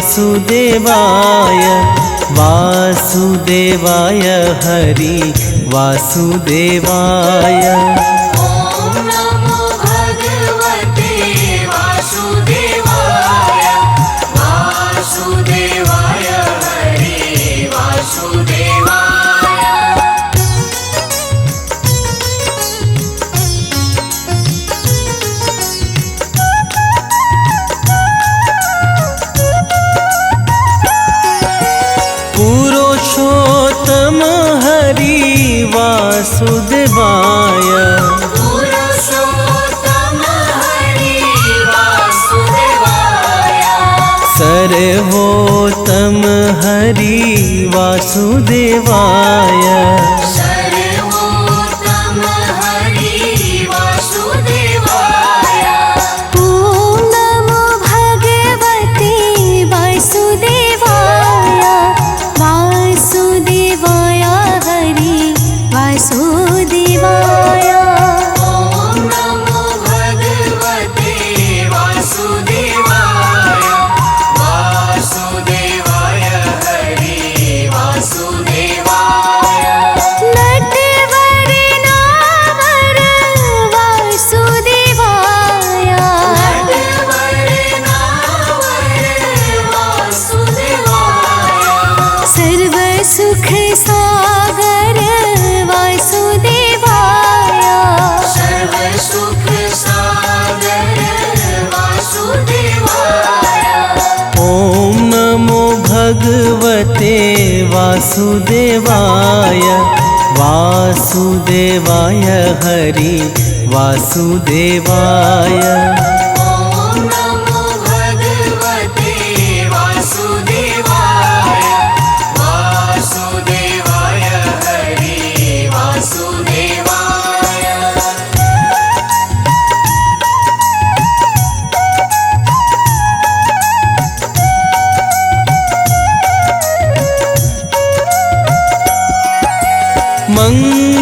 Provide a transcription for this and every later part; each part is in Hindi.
वासुदेवाय वासुदेवाय हरि वासुदेवाय। ओम नमो भगवते वासुदेवाय वासुदेवाय हरि वासुदेवाय। पुरुषोत्तम हरि वासुदेवाय पुरुषोत्तम हरि वासुदेवाय। सर्वोत्तम हरि वासुदेवाय सर्वोत्तम हरि वासुदेवाय। ओम नमो भगवते वासुदेवाय वासुदेवाय हरि वासुदेवाय। ओम नमो भगवते वासुदेवाय वासुदेवाय हरि वासुदेवाय। नटवर नावर वासुदेवाय नटवर नावर वासुदेवाय। सर्व सुख सागर वासुदेवाय सर्व सुख सागर वासुदेवाय। ओम नमो भगवते वासुदेवाय वासुदेवाय हरि वासुदेवाय। ओम नमो भगवते वासुदेवाय वासुदेवाय हरि वासुदेवाय।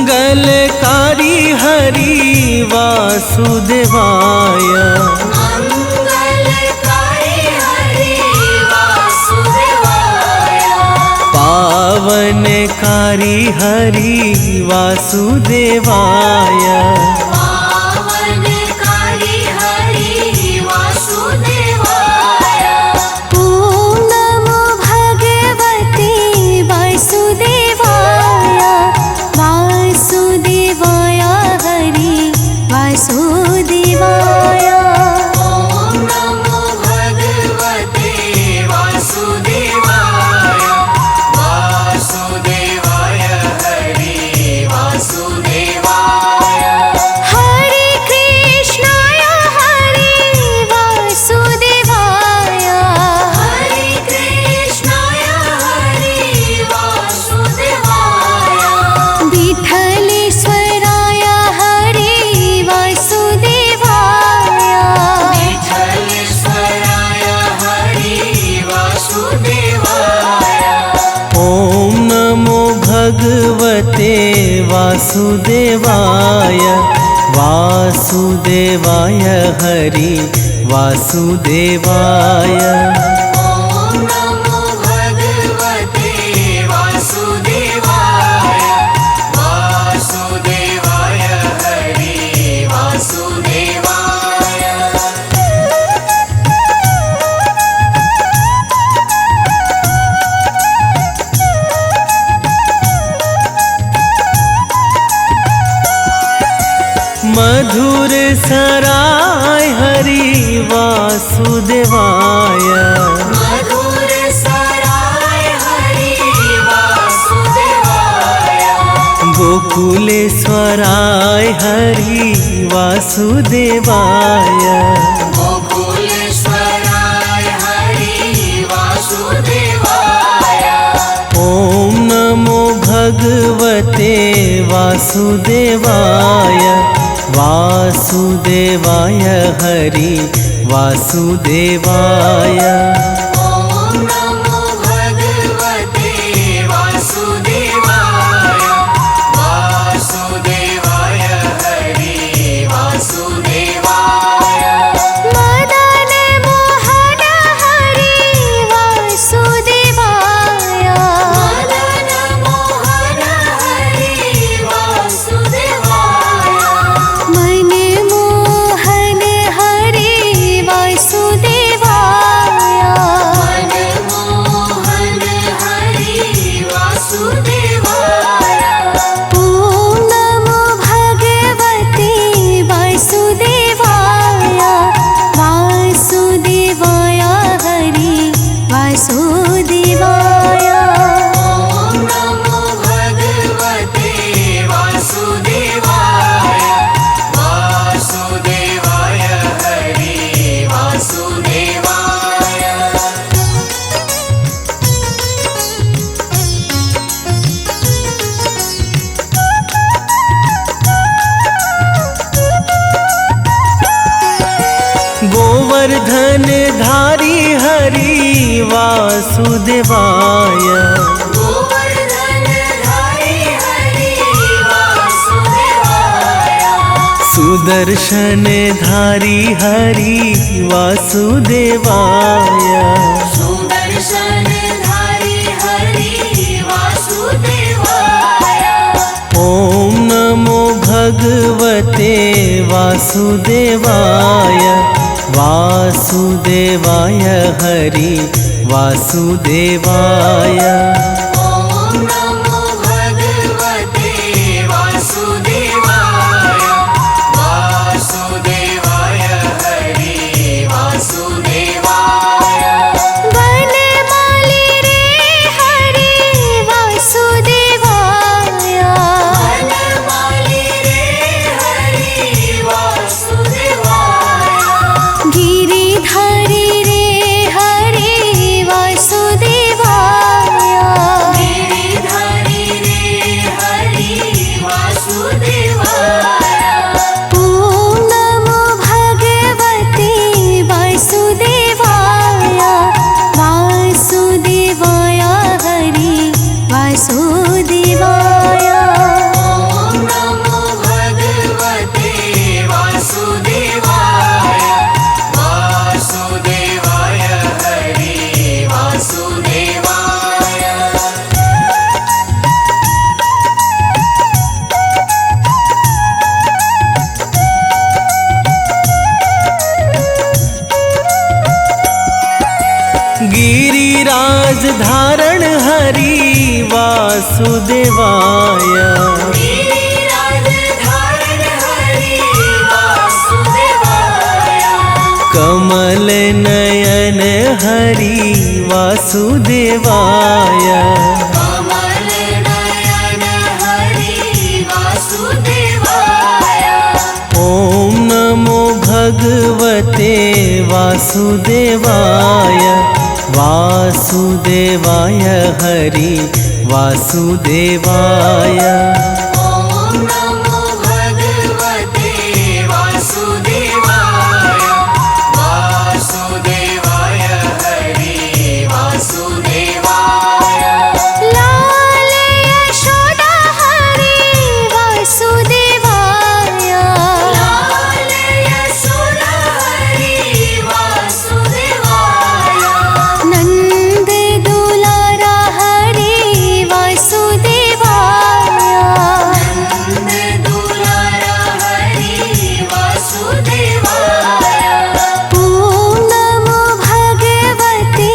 मंगलकारी हरि वासुदेवाय मंगलकारी हरि वासुदेवाय। पावनकारी हरि वासुदेवाय पावनकारी हरि वासुदेवाय। ओम नमो भगवते वासुदेवाय वासुदेवाय हरि वासुदेवाय। ओम नमो भगवते वासुदेवाय वासुदेवाय हरि वासुदेवाय। हरे कृष्णाय हरे वासुदेवाय हरे कृष्णाय हरि वासुदेवाय। विठलेश्वराय हरे वासुदेवाय विठलेश्वराय हरि वासुदेवाय। ओम नमो भगवते वासुदेवाय वासुदेवाय हरि वासुदेवाय। ओम नमो भगवते वासुदेवाय वासुदेवाय हरि वासुदेवाय। मधुर सराय हरि वासुदेवाय मधुर सराय हरि वासुदेवाय। गोकुलेश्वराय हरि वासुदेवाय गोकुलेश्वराय हरि वासुदेवाय। ओम नमो भगवते वासुदेवाय वासुदेवाय हरि वासुदेवाय। ओम नमो भगवते वासुदेवाय वासुदेवाय हरि वासुदेवाय। मदन मोहन हरे गोवर्धन धारी हरि वासुदेवाय गोवर्धन धारी हरि वासुदेवाय सुदर्शन धारी हरि वासुदेवाय सुदर्शन धारी हरि वासुदेवाय ओम नमो भगवते वासुदेवाय वासुदेवाय हरि वासुदेवाय ॐ नमो भगवते वासुदेवाय वासुदेवाय हरि वासुदेवाय वनमाली रे हरि वासुदेवाय वनमाली रे हरि वासुदेवाय गिरिधारी रे हरि वासुदेवाय गिरिधारी रे हरि वासुदेवाय ॐ नमो भगवते वासुदेवाय वासुदेवाय हरि वासुदेवाय ॐ नमो भगवते वासुदेवाय वासुदेवाय हरि वासुदेवाय गिरिराज धारण हरि वासुदेवाय गिरिराज धारण हरि वासुदेवाय कमल नयन हरि वासुदेवाय कमल नयन हरि वासुदेवाय ओम नमो भगवते वासुदेवाय वासुदेवाय हरि वासुदेवाय ॐ नमो भगवते वासुदेवाय वासुदेवाय हरि वासुदेवाय लाल यशोदा हरि वासुदेवाय लाल यशोदा हरि वासुदेवाय नंद दुलारा हरि वासुदेवाय नंद दुलारा हरि वासुदेवाय ॐ नमो भगवते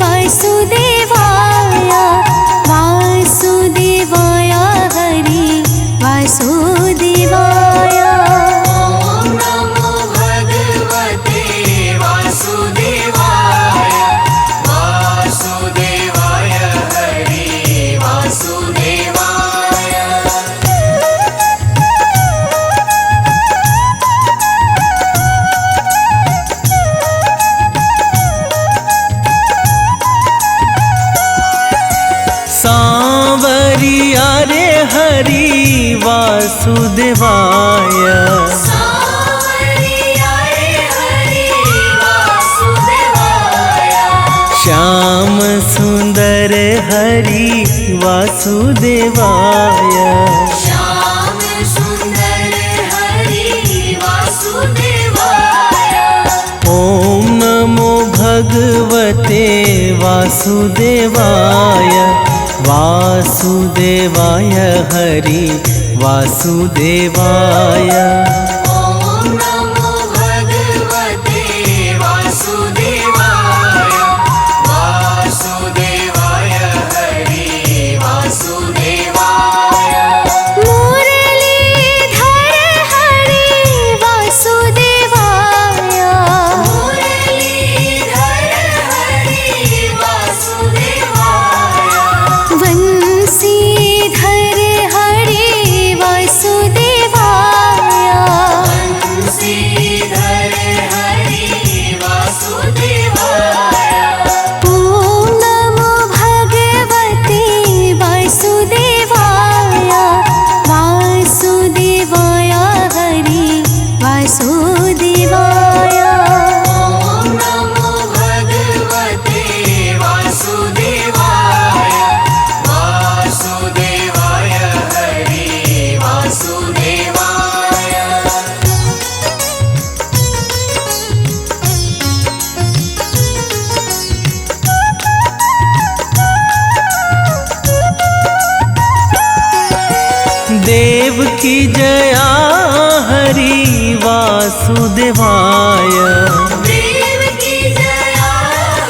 वासुदेवाय वासुदेवाय हरि वासुदेवाय ॐ नमो भगवते वासुदेवाय वासुदेवाय हरि वासुदेवाय सांवरिया रे हरि वासुदेवाय सांवरिया रे हरि वासुदेवाय श्याम सुंदर हरि वासुदेवाय श्याम सुंदर हरि वासुदेवाय ओम नमो भगवते वासुदेवाय वासुदेवाय हरि वासुदेवाय ॐ नमो भगवते वासुदेवाय वासुदेवाय हरि वासुदेवाय मुरलीधर हरि वासुदेवाय मुरलीधर हरि वासुदेवाय वंशीधर हरि वासुदेवाय वंशी देव की जया हरि वासुदेवाय। देव की जया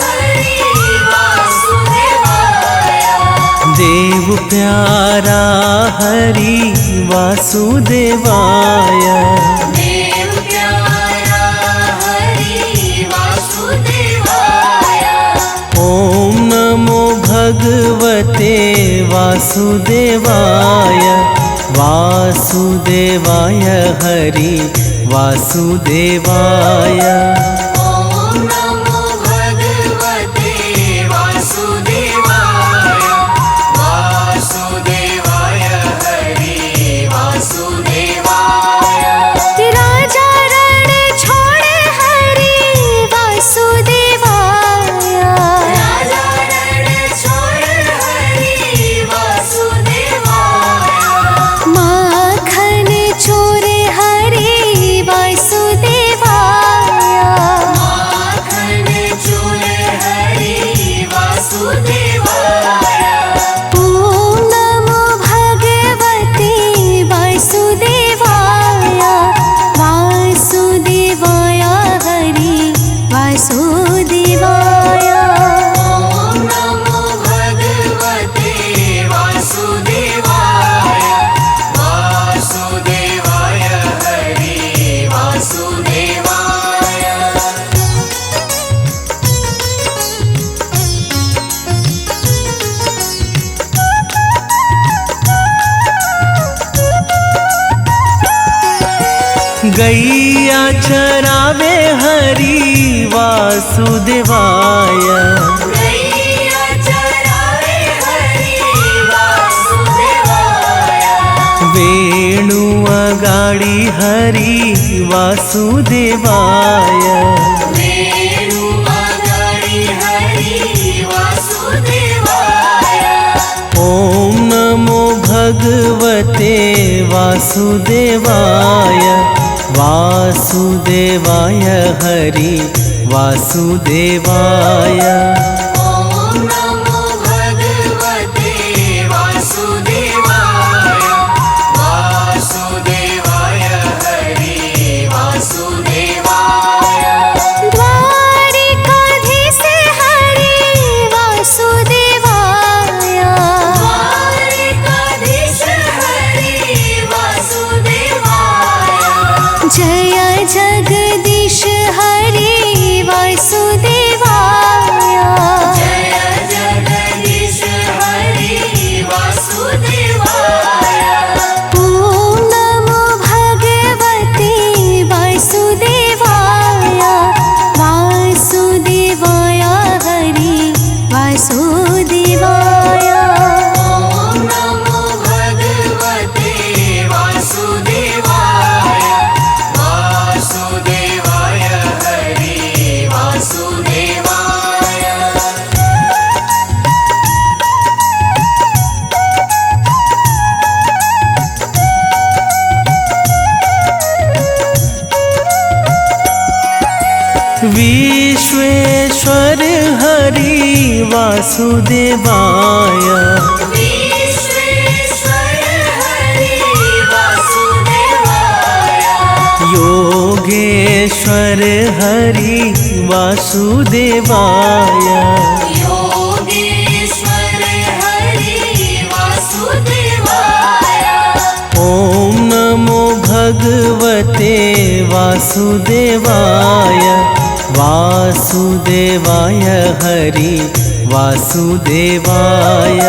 हरि वासुदेवाय। देव प्यारा हरि वासुदेवाय। देव प्यारा हरि वासुदेवाय। ओम नमो भगवते वासुदेवाय। वासुदेवाय हरि वासुदेवाय। ओम नमो भगवते वासुदेवाय। वासुदेवाय हरि वासुदेवाय। राजा रण छोड़े हरि वासुदेवाय। राजा रण छोड़ हरि वासुदेवाय। माखन चोरे हरि वासुदेवाय। माखन चूरे हरि वासुदेवाय। ओम नमो भगवते वासुदेवाय। वासुदेवाय हरि वासुदेवाय। ओम नमो भगवते वासुदेवाय। वासुदेवाय हरि वासुदेवाय। गैया चरावे हरि वासुदेवाय। गैया चरावे हरि वासुदेवाय। वेणु अगाड़ी हरि वासुदेवाय। वेणु अगाड़ी हरि वासुदेवाय। ओम नमो भगवते वासुदेवाय। वासुदेवाय हरि वासुदेवाय। ओम नमो भगवते वासुदेवाय। वासुदेवाय हरि वासुदेवाय। द्वारिकाधीश हरि वासुदेवाय। द्वारिकाधीश हरि वासुदेवाय। जय जगदीश हरि वासुदेवाय। जय जगदीश हरि वासुदेवाय। ओम नमो भगवते वासुदेवाय। वासुदेवाय हरि वासुदेवाय। ओम नमो भगवते वासुदेवाय। वासुदेवाय हरि वासुदेवाय। विश्वेश्वर हरि वासुदेवाय। विश्वेश्वर हरि वासुदेवाय। योगेश्वर हरि वासुदेवाय। योगेश्वर हरि वासुदेवाय। ओम नमो भगवते वासुदेवाय। वासुदेवाय हरि वासुदेवाय।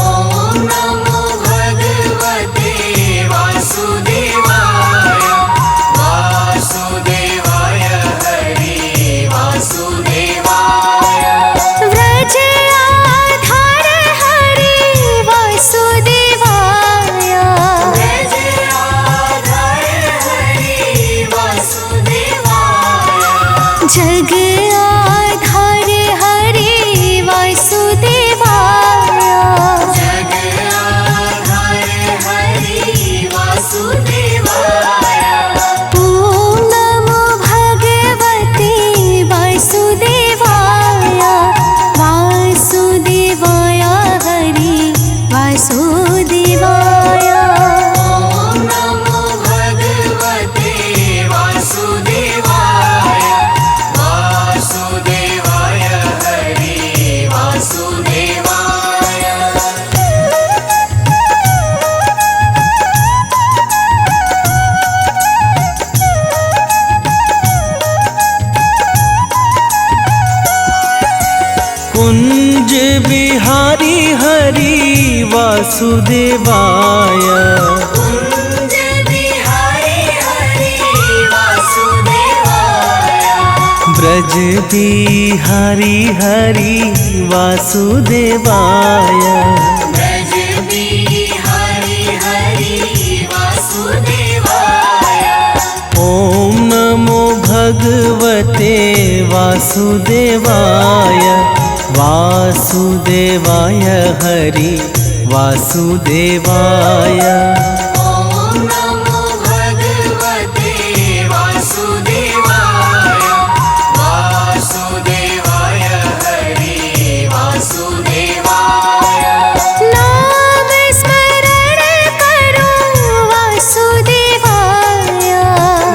ओम नमो भगवते वासुदेवाय। वासुदेवाय हरि वासुदेवाय। व्रज आधार हरि वासुदेवाय। व्रज आधार हरि वासुदेवाय। जग आधार हरि वासुदेवाय। वासुदेवाय कुंज बिहारी हरि वासुदेवाय ब्रज बिहारी हरि वासुदेवाय ब्रज बिहारी हरि वासुदेवाय ॐ नमो भगवते वासुदेवाय वासुदेवाय हरि वासुदेवाय ॐ नमो भगवते वासुदेवाय वासुदेवाय हरि वासुदेवाय नाम स्मरण करो वासुदेवाय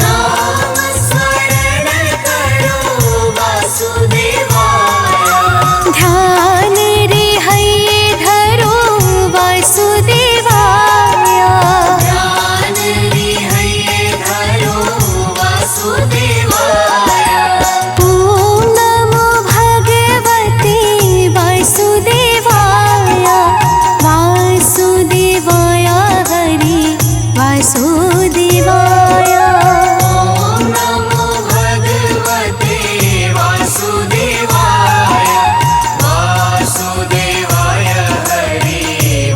नाम स्मरण करो वासुदेवाय ध्यान रे हये धरो वासुदेवाय ध्यान हये धरो वासुदेवाय ॐ नमो भगवते वासुदेवाय वासुदेवाय हरि वासुदेवाय ॐ नमो भगवते वासुदेवाय वासुदेवाय हरि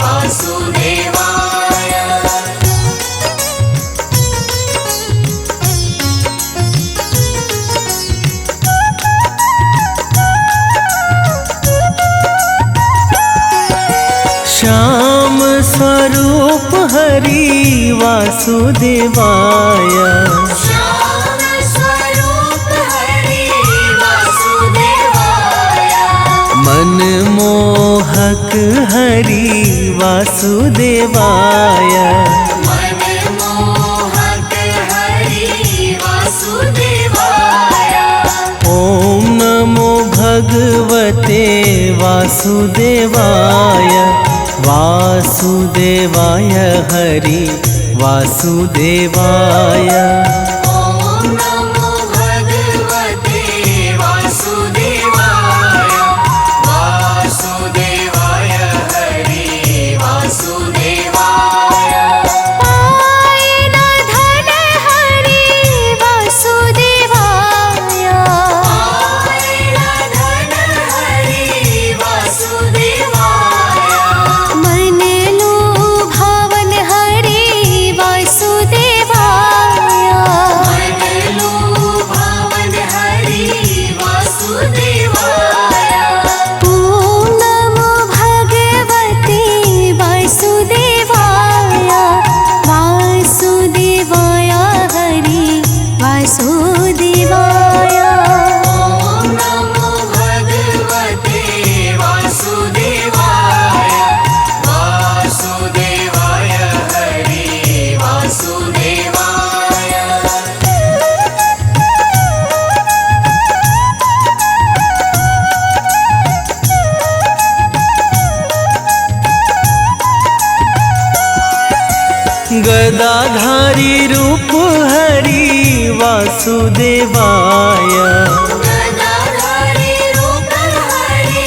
वासुदेवाय श्याम स्वरूप हरि वासुदेवाय श्याम स्वरूप हरि वासुदेवाय मनमोहक हरि वासुदेवाय मनमोहक हरि वासुदेवाय ॐ नमो भगवते वासुदेवाय वासुदेवाय हरि वासुदेवाय ॐ नमो भगवते वासुदेवाय वासुदेवाय हरि वासुदेवाय पाय न धन हरि वासुदेवाय आयन धन हरि वासुदेवाय मन लुभावन हरि वासुदेवाय मन लुभावन हरि वासुदेवाय ॐ नमो भगवते वासुदेवाय वासुदेवाय हरि वासुदेवाय ॐ नमो भगवते वासुदेवाय वासुदेवाय हरि वासुदेवाय गदाधारी रूप हरि वासुदेवाय गदाधारी रूप हरि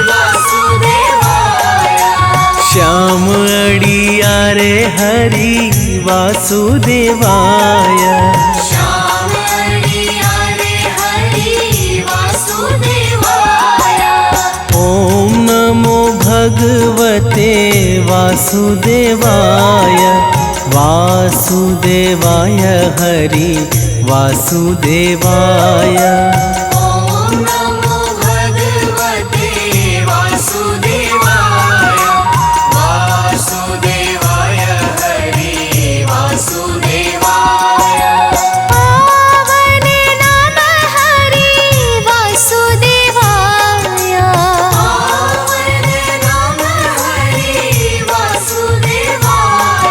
वासुदेवाय श्याम अड़ियारे हरि वासुदेवाय श्याम हरि वासुदेवाय ॐ नमो भगवते वासुदेवाय वासुदेवाय हरि वासुदेवाय ॐ नमो भगवते वासुदेवाय वासुदेवाय हरि वासुदेवाय पावन नाम हरि वासुदेवाय पावन नाम हरि वासुदेवाय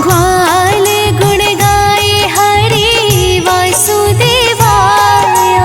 ग्वाल गुण गाए हरि वासुदेवाय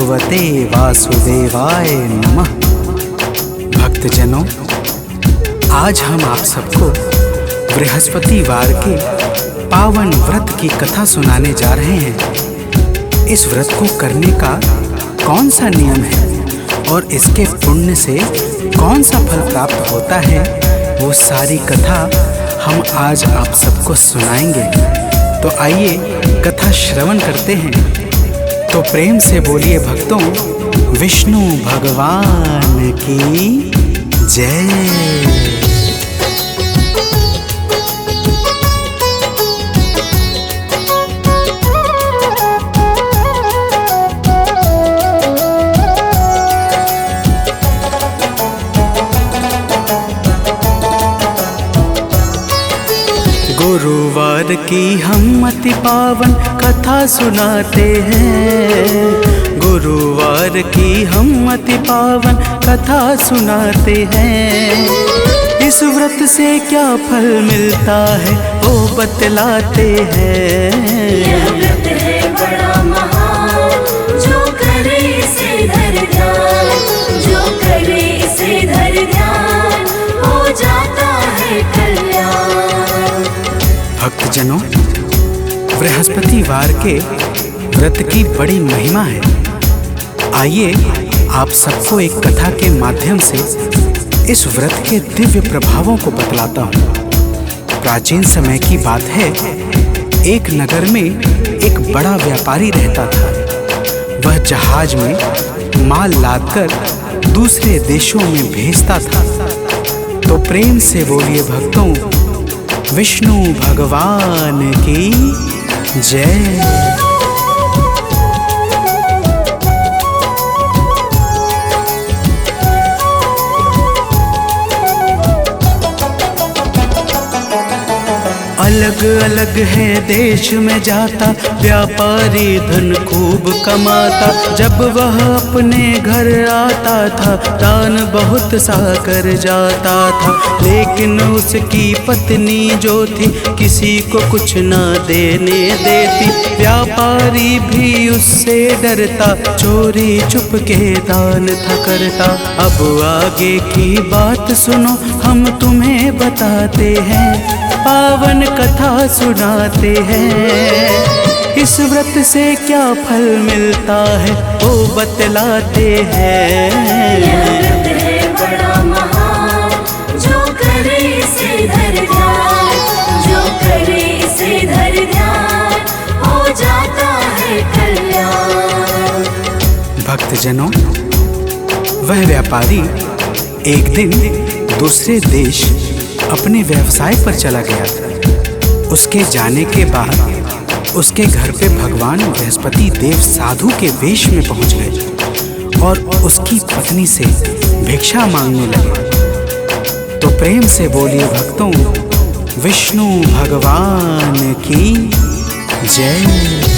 भगवते वासुदेवाय नमः। भक्तजनों, आज हम आप सबको बृहस्पतिवार के पावन व्रत की कथा सुनाने जा रहे हैं। इस व्रत को करने का कौन सा नियम है और इसके पुण्य से कौन सा फल प्राप्त होता है, वो सारी कथा हम आज आप सबको सुनाएंगे। तो आइए कथा श्रवण करते हैं। तो प्रेम से बोलिए भक्तों, विष्णु भगवान की जय। गुरुवार की हम अति पावन कथा सुनाते हैं। गुरुवार की हम अति पावन कथा सुनाते हैं। इस व्रत से क्या फल मिलता है वो बतलाते हैं। यह व्रत है बड़ा महान, जो करे इसे धर ध्यान, जो करे इसे धर ध्यान, हो जाता है कल्याण। भक्तजनों, बृहस्पतिवार के व्रत की बड़ी महिमा है। आइए आप सबको एक कथा के माध्यम से इस व्रत के दिव्य प्रभावों को बतलाता हूँ। प्राचीन समय की बात है, एक नगर में एक बड़ा व्यापारी रहता था। वह जहाज में माल लादकर दूसरे देशों में भेजता था। तो प्रेम से बोलिए भक्तों, विष्णु भगवान की जय। अलग अलग है देश में जाता, व्यापारी धन खूब कमाता। जब वह अपने घर आता था, दान बहुत सा कर जाता था। लेकिन उसकी पत्नी जो थी, किसी को कुछ ना देने देती। व्यापारी भी उससे डरता, चोरी चुप के दान था करता। अब आगे की बात सुनो, हम तुम्हें बताते हैं, पावन कथा सुनाते हैं। इस व्रत से क्या फल मिलता है वो बतलाते हैं। यह व्रत है बड़ा महान, जो करे इसे धर ध्यान, जो करे इसे धर ध्यान, हो जाता है कल्याण। भक्तजनों, वह व्यापारी एक दिन दूसरे देश अपने व्यवसाय पर चला गया था। उसके जाने के बाद उसके घर पे भगवान बृहस्पति देव साधु के वेश में पहुंच गए और उसकी पत्नी से भिक्षा मांगने लगे। तो प्रेम से बोलिए भक्तों, विष्णु भगवान की जय।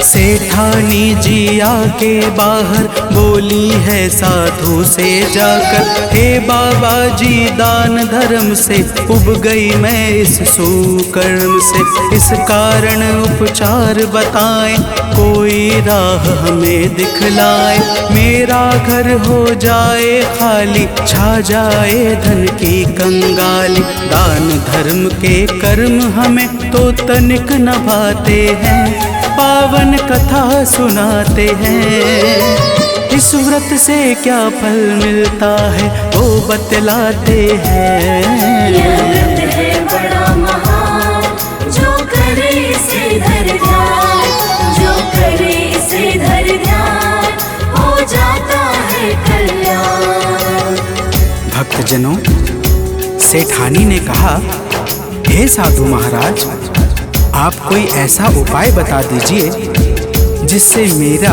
सेठानी जी आके बाहर बोली है साधु से जाकर, हे बाबा जी दान धर्म से उब गई मैं इस सुकर्म से। इस कारण उपचार बताएं, कोई राह हमें दिखलाए। मेरा घर हो जाए खाली, छा जाए धन की कंगाली। दान धर्म के कर्म हमें तो तनिक न भाते हैं, पावन कथा सुनाते हैं। इस व्रत से क्या फल मिलता है वो बतलाते हैं। यह व्रत है बड़ा महान, जो करे इसे धर ध्यान, जो करे इसे धर ध्यान, हो जाता है कल्याण। भक्तजनों, सेठानी ने कहा, हे साधु महाराज, आप कोई ऐसा उपाय बता दीजिए जिससे मेरा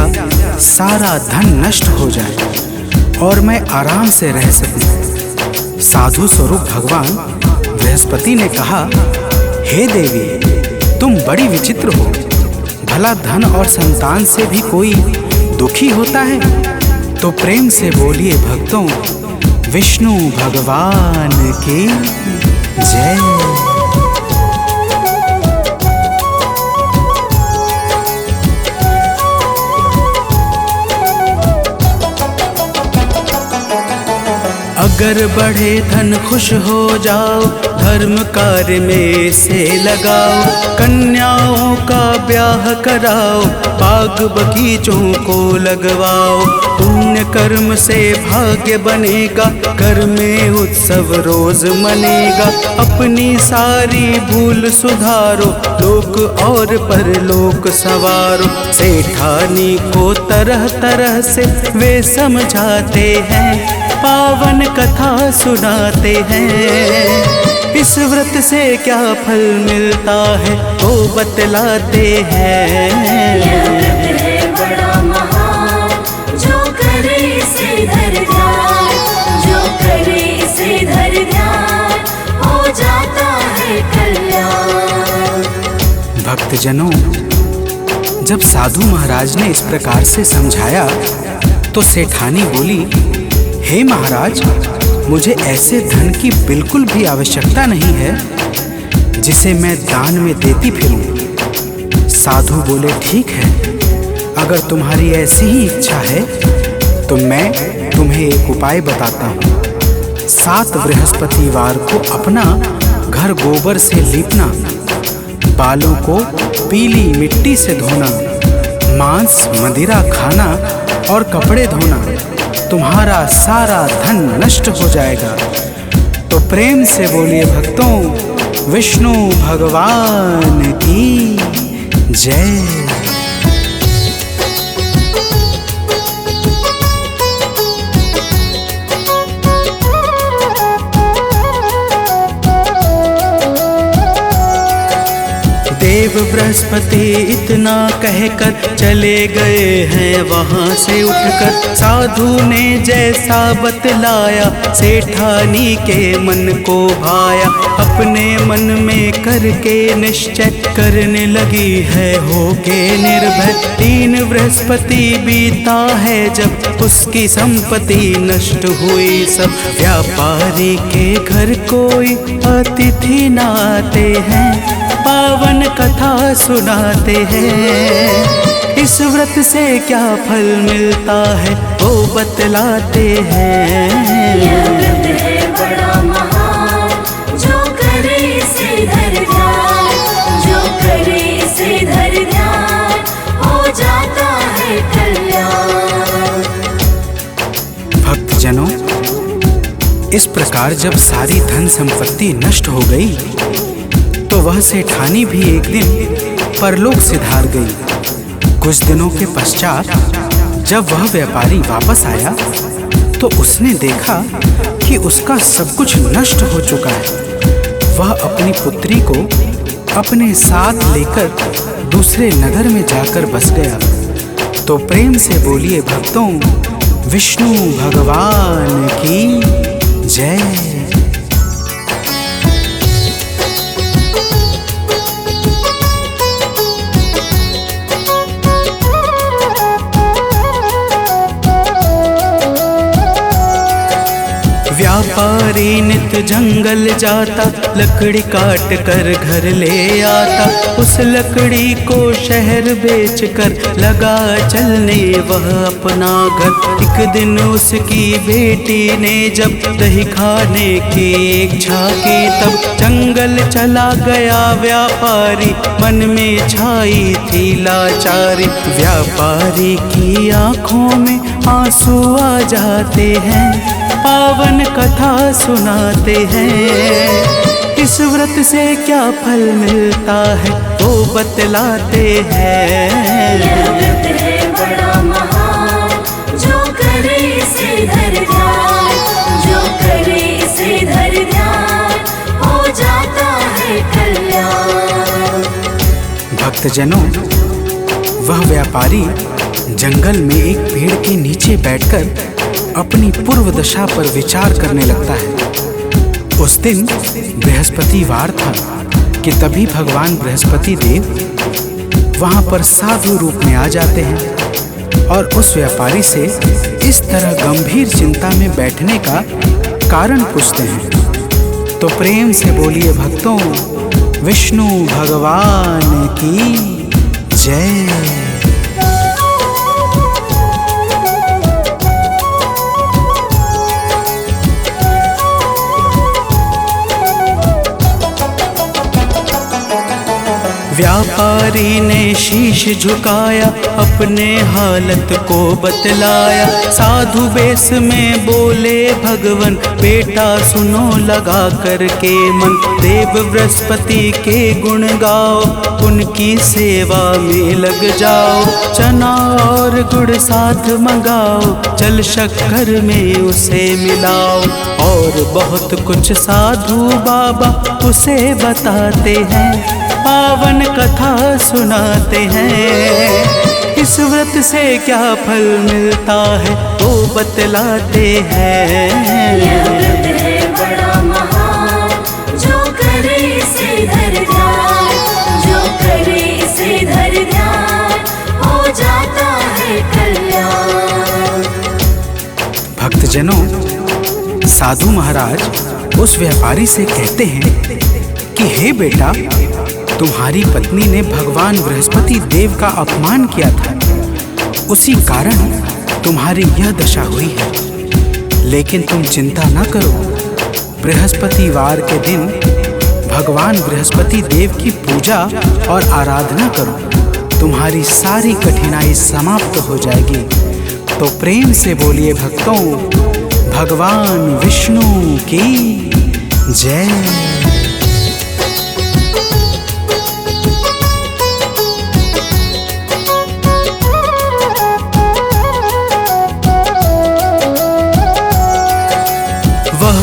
सारा धन नष्ट हो जाए और मैं आराम से रह सकूं। साधु स्वरूप भगवान बृहस्पति ने कहा, हे देवी, तुम बड़ी विचित्र हो। भला धन और संतान से भी कोई दुखी होता है? तो प्रेम से बोलिए भक्तों, विष्णु भगवान की जय। अगर बढ़े धन खुश हो जाओ, धर्म कार्य में से लगाओ, कन्याओं का ब्याह कराओ, बाग बगीचों को लगवाओ। पुण्य कर्म से भाग्य बनेगा, घर में उत्सव रोज मनेगा। अपनी सारी भूल सुधारो, लोक और परलोक सवारो। सेठानी को तरह तरह से वे समझाते हैं, पावन कथा सुनाते हैं। इस व्रत से क्या फल मिलता है वो बतलाते हैं। यह व्रत है बड़ा महान, जो करे इसे धर ध्यान, जो करे इसे धर ध्यान, हो जाता है कल्याण। भक्तजनों, जब साधु महाराज ने इस प्रकार से समझाया तो सेठानी बोली, हे महाराज, मुझे ऐसे धन की बिल्कुल भी आवश्यकता नहीं है जिसे मैं दान में देती फिरूं। साधु बोले, ठीक है, अगर तुम्हारी ऐसी ही इच्छा है तो मैं तुम्हें एक उपाय बताता हूँ। 7 बृहस्पतिवार को अपना घर गोबर से लीपना, बालों को पीली मिट्टी से धोना, मांस मदिरा खाना और कपड़े धोना, तुम्हारा सारा धन नष्ट हो जाएगा। तो प्रेम से बोलिए भक्तों, विष्णु भगवान की जय। देव बृहस्पति इतना कहकर चले गए हैं वहाँ से उठकर। साधु ने जैसा बतलाया, सेठानी के मन को भाया। अपने मन में करके निश्चय करने लगी है होके निर्भय। 3 बृहस्पति बीता है जब उसकी संपत्ति नष्ट हुई सब। व्यापारी के घर कोई अतिथि न आते हैं, पावन कथा सुनाते हैं। इस व्रत से क्या फल मिलता है वो बतलाते हैं। यह व्रत है बड़ा महान, जो करे इसे धर ध्यान, जो करे इसे धर ध्यान, हो जाता है कल्याण। भक्तजनों, इस प्रकार जब सारी धन संपत्ति नष्ट हो गई तो वह सेठानी भी एक दिन परलोक सिधार गई। कुछ दिनों के पश्चात जब वह व्यापारी वापस आया तो उसने देखा कि उसका सब कुछ नष्ट हो चुका है। वह अपनी पुत्री को अपने साथ लेकर दूसरे नगर में जाकर बस गया। तो प्रेम से बोलिए भक्तों, विष्णु भगवान की जय। व्यापारी नित जंगल जाता, लकड़ी काट कर घर ले आता। उस लकड़ी को शहर बेच कर लगा चलने वह अपना घर। एक दिन उसकी बेटी ने जब दही खाने की इच्छा की, तब जंगल चला गया व्यापारी, मन में छाई थी लाचारी। व्यापारी की आंखों में आंसू आ जाते हैं, पावन कथा सुनाते हैं। इस व्रत से क्या फल मिलता है वो बतलाते हैं। यह व्रत है बड़ा महान, जो करे इसे धर ध्यान, जो करे इसे धर ध्यान, हो जाता है कल्याण। भक्तजनों, वह व्यापारी जंगल में एक पेड़ के नीचे बैठकर अपनी पूर्व दशा पर विचार करने लगता है। उस दिन बृहस्पतिवार था कि तभी भगवान बृहस्पति देव वहां पर साधु रूप में आ जाते हैं और उस व्यापारी से इस तरह गंभीर चिंता में बैठने का कारण पूछते हैं। तो प्रेम से बोलिए भक्तों, विष्णु भगवान की जय। व्यापारी ने शीश झुकाया, अपने हालत को बतलाया। साधु वेश में बोले भगवन, बेटा सुनो लगा करके मन। देव बृहस्पति के गुण गाओ, उनकी सेवा में लग जाओ। चना और गुड़ साथ मंगाओ, जल शक्कर में उसे मिलाओ। और बहुत कुछ साधु बाबा उसे बताते हैं, पावन कथा सुनाते हैं। इस व्रत से क्या फल मिलता है वो बतलाते हैं। यह व्रत है बड़ा महान, जो करे इसे धर ध्यान, जो करे इसे धर ध्यान, हो जाता है कल्याण। भक्तजनों, साधु महाराज उस व्यापारी से कहते हैं कि हे बेटा, तुम्हारी पत्नी ने भगवान बृहस्पति देव का अपमान किया था, उसी कारण तुम्हारी यह दशा हुई है। लेकिन तुम चिंता न करो, बृहस्पतिवार के दिन भगवान बृहस्पति देव की पूजा और आराधना करो, तुम्हारी सारी कठिनाई समाप्त हो जाएगी। तो प्रेम से बोलिए भक्तों, भगवान विष्णु की जय।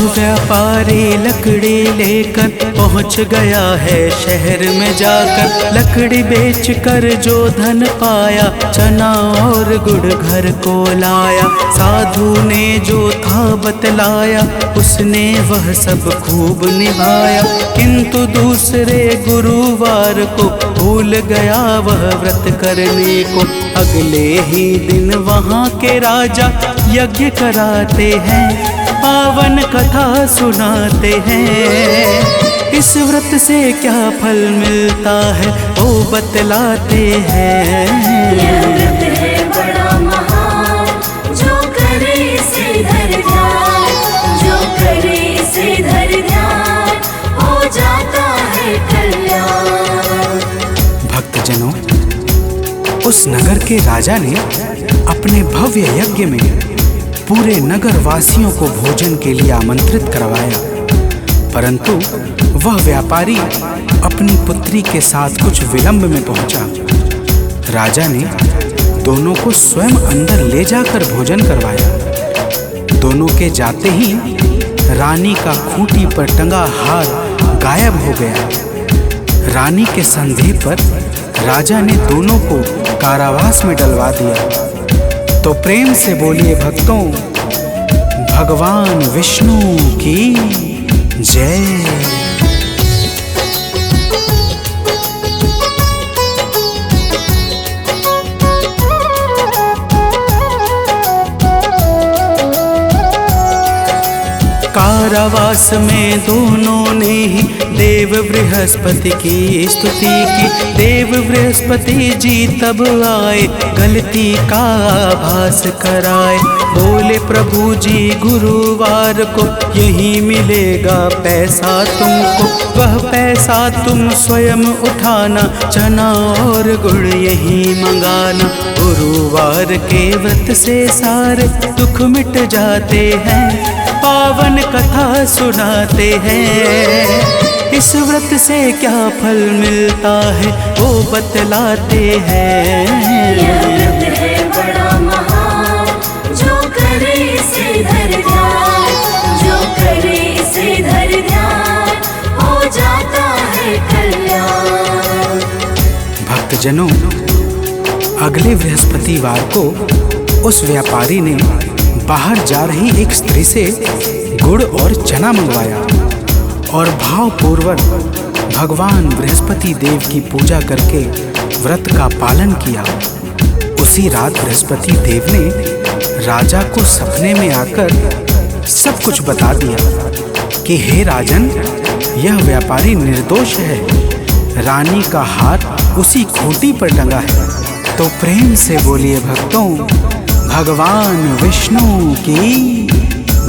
व्यापारी लकड़ी लेकर पहुंच गया है शहर में जाकर। लकड़ी बेचकर जो धन पाया, चना और गुड़ घर को लाया। साधु ने जो था बतलाया, उसने वह सब खूब निभाया। किंतु दूसरे गुरुवार को भूल गया वह व्रत करने को। अगले ही दिन वहाँ के राजा यज्ञ कराते हैं, पावन कथा सुनाते हैं। इस व्रत से क्या फल मिलता है वो बतलाते हैं। यह व्रत है बड़ा महान, जो करे इसे धर ध्यान, जो करे इसे धर ध्यान, हो जाता है कल्याण। भक्तजनों, उस नगर के राजा ने अपने भव्य यज्ञ में पूरे नगर वासियों को भोजन के लिए आमंत्रित करवाया। परंतु वह व्यापारी अपनी पुत्री के साथ कुछ विलंब में पहुंचा। राजा ने दोनों को स्वयं अंदर ले जाकर भोजन करवाया। दोनों के जाते ही रानी का खूंटी पर टंगा हार गायब हो गया। रानी के संदेह पर राजा ने दोनों को कारावास में डलवा दिया। तो प्रेम से बोलिए भक्तों, भगवान विष्णु की जय। कारावास में दोनों ने ही देव बृहस्पति की स्तुति की। देव बृहस्पति जी तब आए, गलती का आभास कराए। बोले प्रभु जी, गुरुवार को यही मिलेगा पैसा तुमको। वह पैसा तुम स्वयं उठाना, चना और गुड़ यही मंगाना। गुरुवार के व्रत से सारे दुख मिट जाते हैं, पावन कथा सुनाते हैं। इस व्रत से क्या फल मिलता है वो बतलाते हैं। यह व्रत है बड़ा महान, जो करे इसे धर ध्यान, जो करे इसे धर ध्यान, हो जाता है कल्याण। भक्तजनों, अगले बृहस्पतिवार को उस व्यापारी ने बाहर जा रही एक स्त्री से गुड़ और चना मंगवाया और भावपूर्वक भगवान बृहस्पति देव की पूजा करके व्रत का पालन किया। उसी रात बृहस्पति देव ने राजा को सपने में आकर सब कुछ बता दिया कि हे राजन, यह व्यापारी निर्दोष है, रानी का हाथ उसी खूंटी पर टंगा है। तो प्रेम से बोलिए भक्तों, भगवान विष्णु की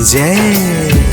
जय।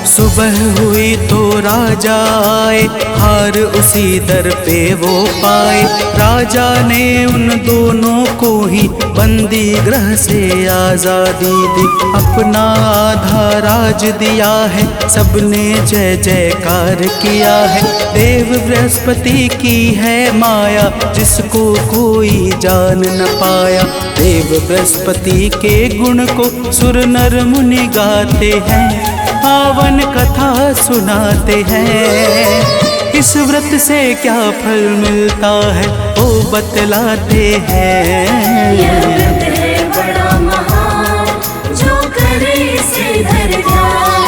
सुबह हुई तो राजा आए, हार उसी दर पे वो पाए। राजा ने उन दोनों को ही बंदी गृह से आजादी दी। अपना आधा राज दिया है, सबने जय जयकार किया है। देव बृहस्पति की है माया, जिसको कोई जान न पाया। देव बृहस्पति के गुण को सुर नर मुनि गाते हैं, पावन कथा सुनाते हैं। इस व्रत से क्या फल मिलता है वो बतलाते हैं। यह व्रत है बड़ा महान, जो करे इसे धर ध्यान,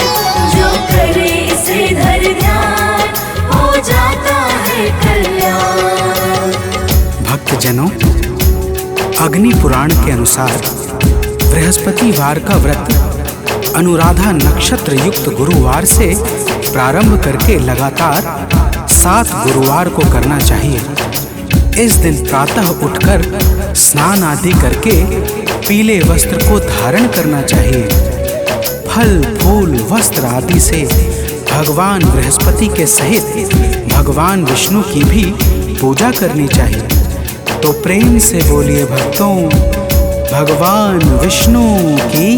जो करे इसे धर ध्यान, हो जाता है कल्याण। भक्तजनों, अग्नि पुराण के अनुसार बृहस्पतिवार का व्रत अनुराधा नक्षत्र युक्त गुरुवार से प्रारंभ करके लगातार 7 गुरुवार को करना चाहिए। इस दिन प्रातः उठकर स्नान आदि करके पीले वस्त्र को धारण करना चाहिए। फल फूल वस्त्र आदि से भगवान बृहस्पति के सहित भगवान विष्णु की भी पूजा करनी चाहिए। तो प्रेम से बोलिए भक्तों, भगवान विष्णु की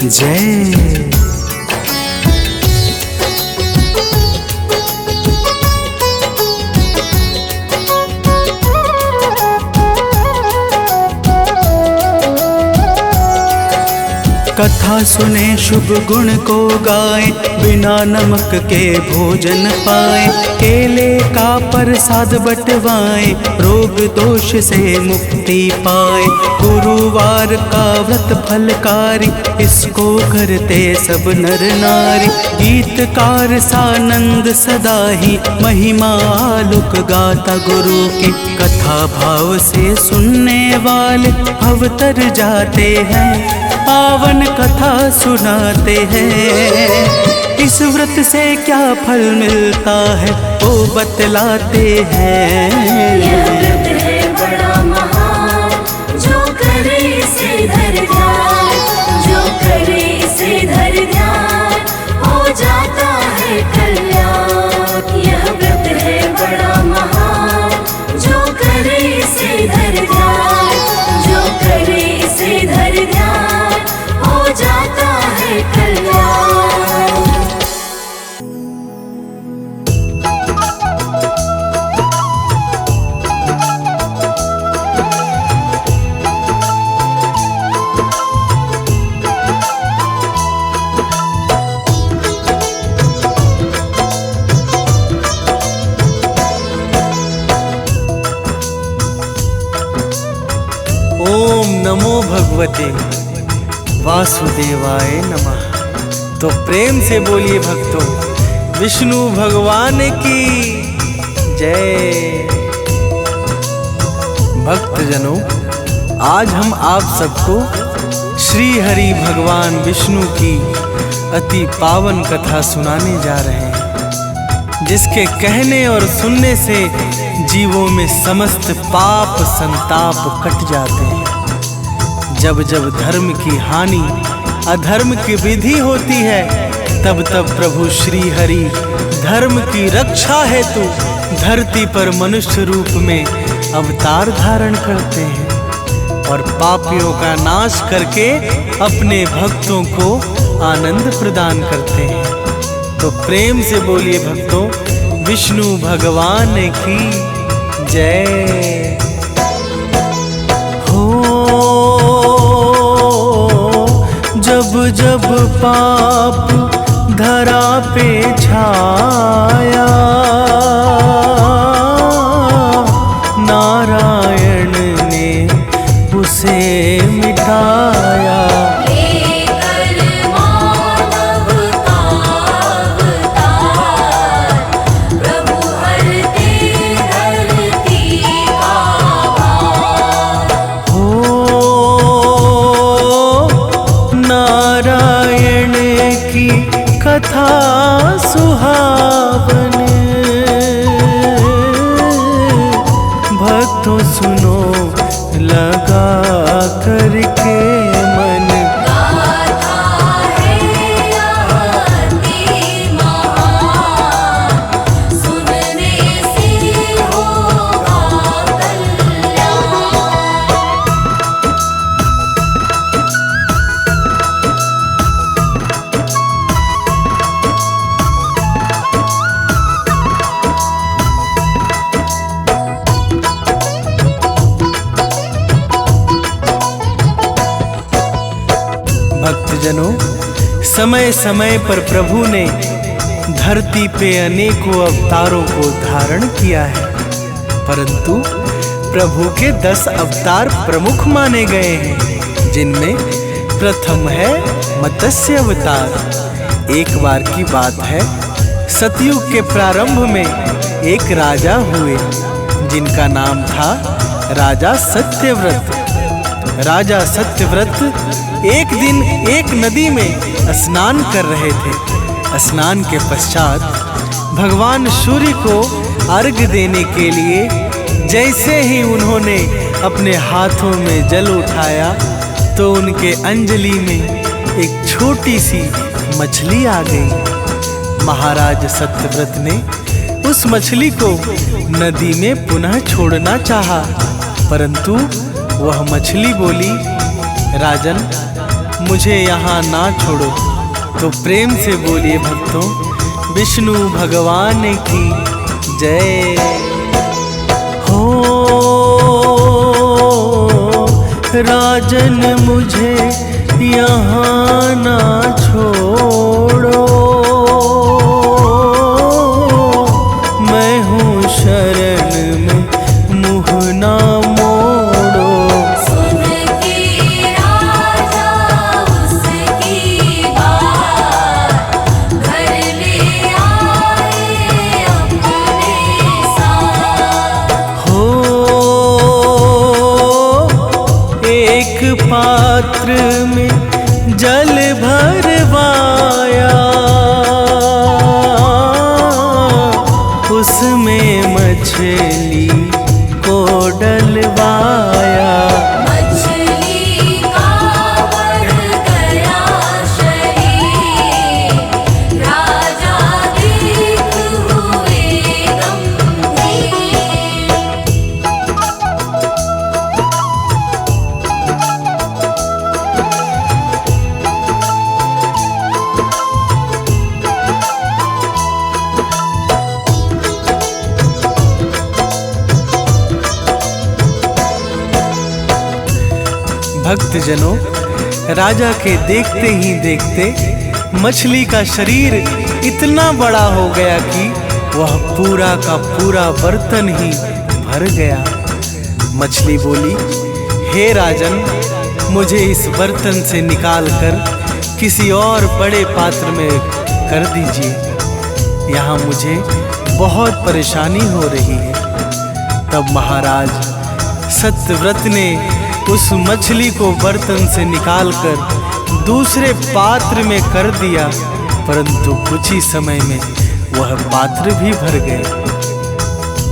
जय। कथा सुने शुभ गुण को गाए, बिना नमक के भोजन पाए। केले का प्रसाद बटवाए, रोग दोष से मुक्ति पाए। गुरुवार का व्रत फलकारी, इसको करते सब नर नारी। गीतकार सानंद सदा ही, महिमा आलोक गाता गुरु की। कथा भाव से सुनने वाले अवतर जाते हैं, पावन कथा सुनाते हैं। इस व्रत से क्या फल मिलता है वो बतलाते हैं। यह व्रत है बड़ा महान, जो करे इसे धर ध्यान, जो करे इसे धर ध्यान, हो जाता है कल्याण। यह व्रत है बड़ा महान, जो करे इसे धर ध्यान, जो करे इसे धर ध्यान, हो जाता है कल्याण। ओम नमो भगवते वासुदेवाय नमः। तो प्रेम से बोलिए भक्तों, विष्णु भगवान की जय। भक्तजनों, आज हम आप सबको श्री हरि भगवान विष्णु की अति पावन कथा सुनाने जा रहे हैं, जिसके कहने और सुनने से जीवों में समस्त पाप संताप कट जाते हैं। जब जब धर्म की हानि अधर्म की विधि होती है, तब तब प्रभु श्री हरि धर्म की रक्षा हेतु धरती पर मनुष्य रूप में अवतार धारण करते हैं और पापियों का नाश करके अपने भक्तों को आनंद प्रदान करते हैं। तो प्रेम से बोलिए भक्तों, विष्णु भगवान की जय। जब जब पाप धरा पे छाया, नारायण ने उसे मिटाया। लेकर मानव का अवतार, नारायण की कथा सुहावन, भक्तों सुनो लगा करके मन। गाथा है अति महान, सुनने से होगा कल्याण। भक्तजनों, समय समय पर प्रभु ने धरती पे अनेकों अवतारों को धारण किया है, परंतु प्रभु के 10 अवतार प्रमुख माने गए हैं, जिनमें प्रथम है मत्स्य अवतार। एक बार की बात है, सतयुग के प्रारंभ में एक राजा हुए जिनका नाम था राजा सत्यव्रत। राजा सत्यव्रत एक दिन एक नदी में स्नान कर रहे थे। स्नान के पश्चात भगवान सूर्य को अर्घ्य देने के लिए जैसे ही उन्होंने अपने हाथों में जल उठाया तो उनके अंजलि में एक छोटी सी मछली आ गई। महाराज सत्यव्रत ने उस मछली को नदी में पुनः छोड़ना चाहा, परंतु वह मछली बोली, राजन मुझे यहाँ ना छोड़ो। तो प्रेम से बोलिए भक्तों, विष्णु भगवान की जय हो। राजन मुझे यहाँ ना छोड़ो, मैं हूँ शरण में मुँह ना मोड़ो। सुन के राजा उसकी बात, घर ले आए अपने साथ। हो एक पात्र में जल भरवाया, उसमें मछली को डलवाया। मछली का बढ़ गया शरीर, राजा देख हुए गंभीर। भक्तजनों, राजा के देखते ही देखते मछली का शरीर इतना बड़ा हो गया कि वह पूरा का पूरा बर्तन ही भर गया। मछली बोली, हे राजन, मुझे इस बर्तन से निकालकर किसी और बड़े पात्र में कर दीजिए, यहाँ मुझे बहुत परेशानी हो रही है। तब महाराज सत्यव्रत ने उस मछली को बर्तन से निकालकर दूसरे पात्र में कर दिया, परंतु कुछ ही समय में वह पात्र भी भर गए।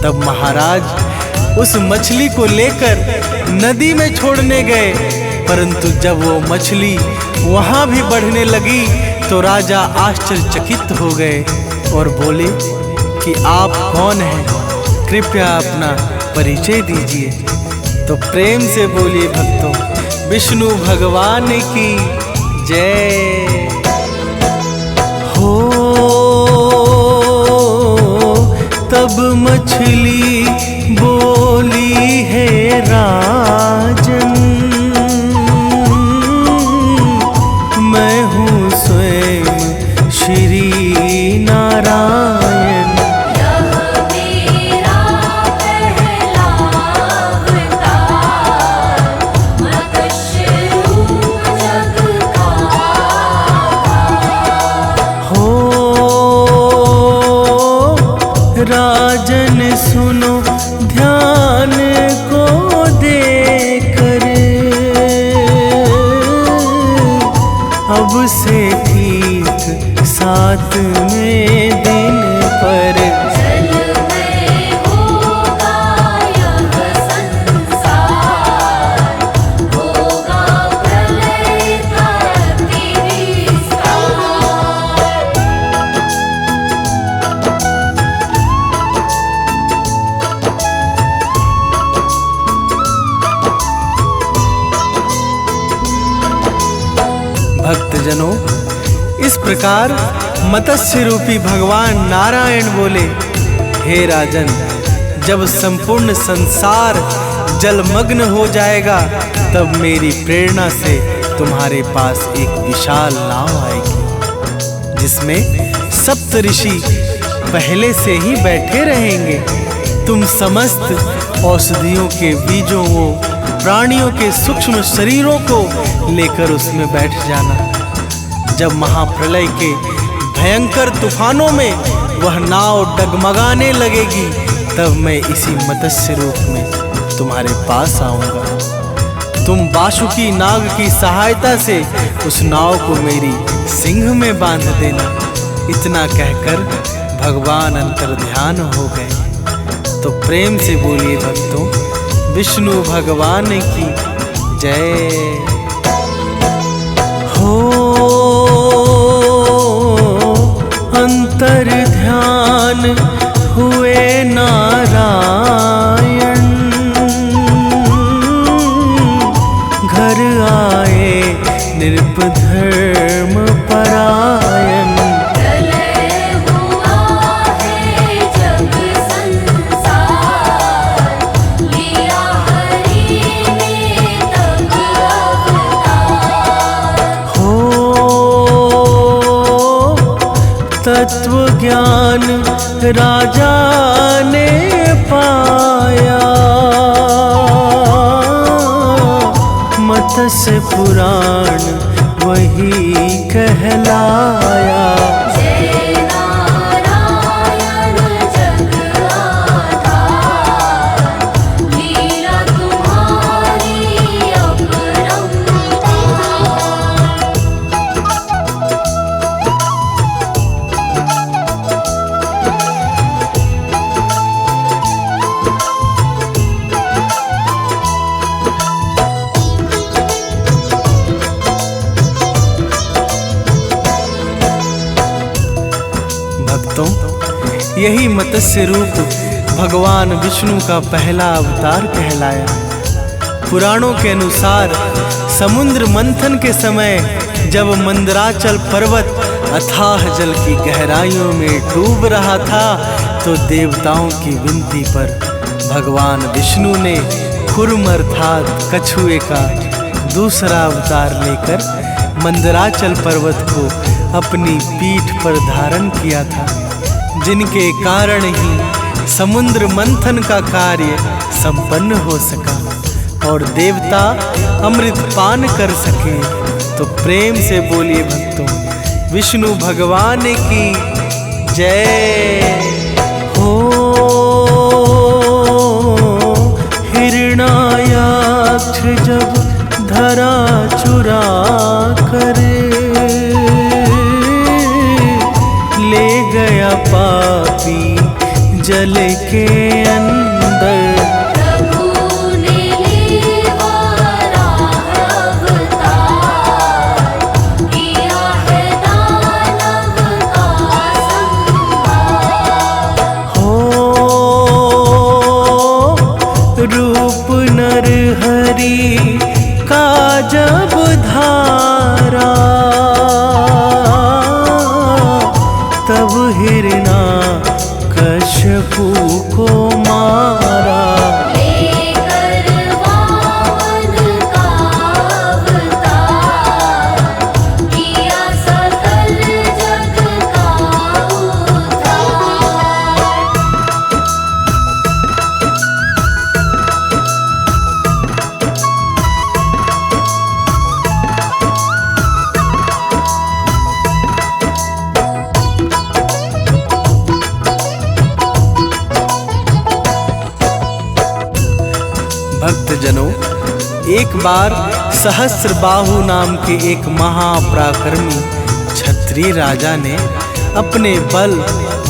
तब महाराज उस मछली को लेकर नदी में छोड़ने गए, परंतु जब वो मछली वहां भी बढ़ने लगी तो राजा आश्चर्यचकित हो गए और बोले कि आप कौन हैं, कृपया अपना परिचय दीजिए। तो प्रेम से बोलिए भक्तों, विष्णु भगवान की जय हो। तब मछली बोली, है राजन, मैं हूँ स्वयं श्री नारायण। यह मेरा पहला अवतार, मत्स्य रूप जग का हो राजन सुनो अब से ठीक 7वें दिन पर जल में होगा यह संसार, होगा प्रलय का तिरस्कार। भक्तजनों, इस प्रकार मत्स्य रूपी भगवान नारायण बोले, हे राजन, जब संपूर्ण संसार जलमग्न हो जाएगा तब मेरी प्रेरणा से तुम्हारे पास एक विशाल नाव आएगी जिसमें सप्त ऋषि पहले से ही बैठे रहेंगे। तुम समस्त औषधियों के बीजों वो प्राणियों के सूक्ष्म शरीरों को लेकर उसमें बैठ जाना। जब महाप्रलय के भयंकर तूफानों में वह नाव डगमगाने लगेगी तब मैं इसी मत्स्य रूप में तुम्हारे पास आऊंगा। तुम बासुकी नाग की सहायता से उस नाव को मेरी सिंह में बांध देना। इतना कहकर भगवान अंतर्ध्यान हो गए। तो प्रेम से बोलिए भक्तों, विष्णु भगवान की जय हो। अंतर्ध्यान हुए नारायण, घर आए निर्धर्म परायण। प्रलय हुआ है जब संसार, लिया हरि ने तब अवतार। हो तत्व ज्ञान राजा ने पाया, मत्स्य पुराण वही कहलाया। जय नारायण जग आधार, लीला तुम्हारी अपरंपार। भक्तों, यही मत्स्य रूप भगवान विष्णु का पहला अवतार कहलाया। पुराणों के अनुसार समुद्र मंथन के समय जब मंदराचल पर्वत अथाह जल की गहराइयों में डूब रहा था तो देवताओं की विनती पर भगवान विष्णु ने कुर्म अर्थात कछुए का दूसरा अवतार लेकर मंदराचल पर्वत को अपनी पीठ पर धारण किया था, जिनके कारण ही समुद्र मंथन का कार्य संपन्न हो सका और देवता अमृत पान कर सके। तो प्रेम से बोलिए भक्तों, विष्णु भगवान की जय हो। हिरणायाक्ष जब धरा चुरा करे, ले गया पापी जल के अंदर। प्रभु ने लिया अवतार, किया है दानव का संहार। हो रूप नर हरि का जब धारा, तब हिरणा कश्यपु को मारा। लेकर वामन का अवतार, किया सकल जग का उद्धार। भक्तजनों, एक बार सहस्त्रबाहु नाम के एक महापराक्रमी क्षत्रिय राजा ने अपने बल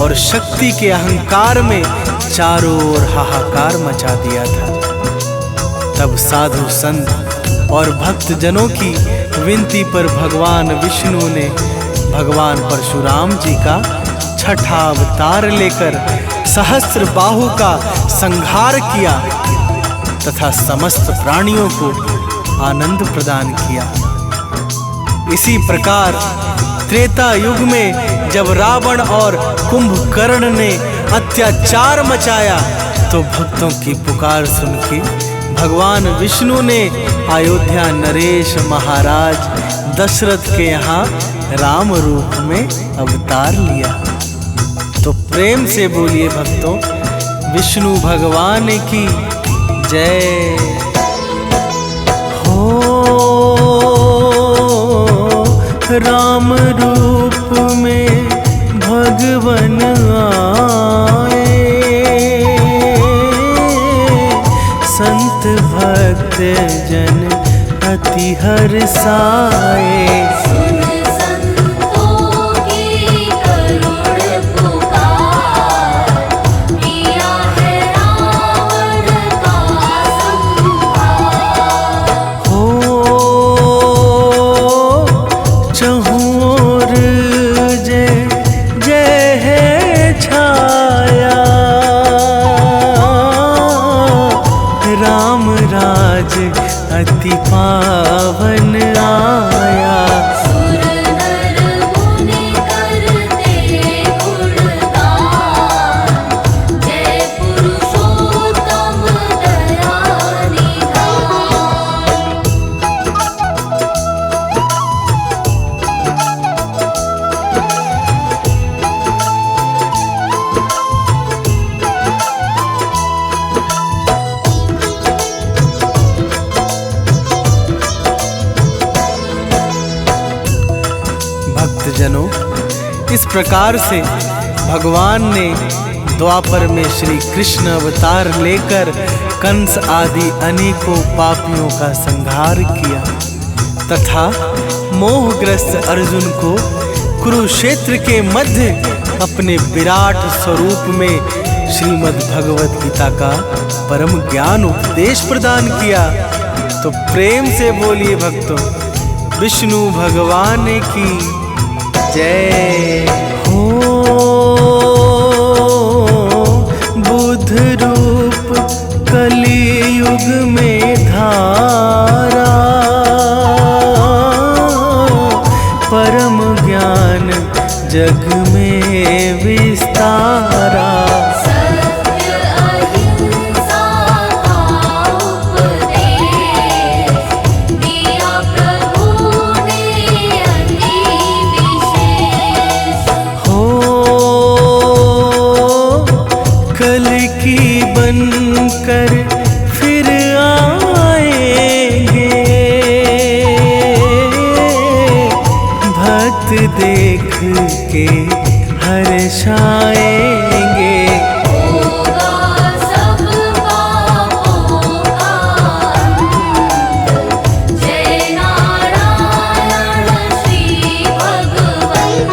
और शक्ति के अहंकार में चारों ओर हाहाकार मचा दिया था। तब साधु संत और भक्त जनों की विनती पर भगवान विष्णु ने भगवान परशुराम जी का छठा अवतार लेकर सहस्त्रबाहु का संहार किया तथा समस्त प्राणियों को आनंद प्रदान किया। इसी प्रकार त्रेता युग में जब रावण और कुंभकर्ण ने अत्याचार मचाया तो भक्तों की पुकार सुन के भगवान विष्णु ने अयोध्या नरेश महाराज दशरथ के यहाँ राम रूप में अवतार लिया। तो प्रेम से बोलिए भक्तों, विष्णु भगवान की जय हो। राम रूप में भगवन आए, संत भक्त जन अति हर्षाए। सुन संतों की करुण पुकार, किया है रावण का संहार। हो चहुँ ओर जय जय है छाया, राम राज अति पावन आया। सुर नर मुनि करते गुणगान, जय पुरुषोत्तम दया निधान। भक्तजनों, इस प्रकार से भगवान ने द्वापर में श्री कृष्ण अवतार लेकर कंस आदि अनेकों पापियों का संहार किया तथा मोहग्रस्त अर्जुन को कुरुक्षेत्र के मध्य अपने विराट स्वरूप में श्रीमद् भगवत गीता का परम ज्ञान उपदेश प्रदान किया। तो प्रेम से बोलिए भक्तों, विष्णु भगवान की जय हो। बुद्ध रूप कलियुग में धारा, परम ज्ञान जग में विस्तारा। सत्य अहिंसा का उपदेश, दिया प्रभु ने अति विशेष। हो कल की बनकर फिर आएंगे, भक्त देख के हर्षाएंगे। होगा सब पापों का अंत, जय नारायण श्री भगवंत।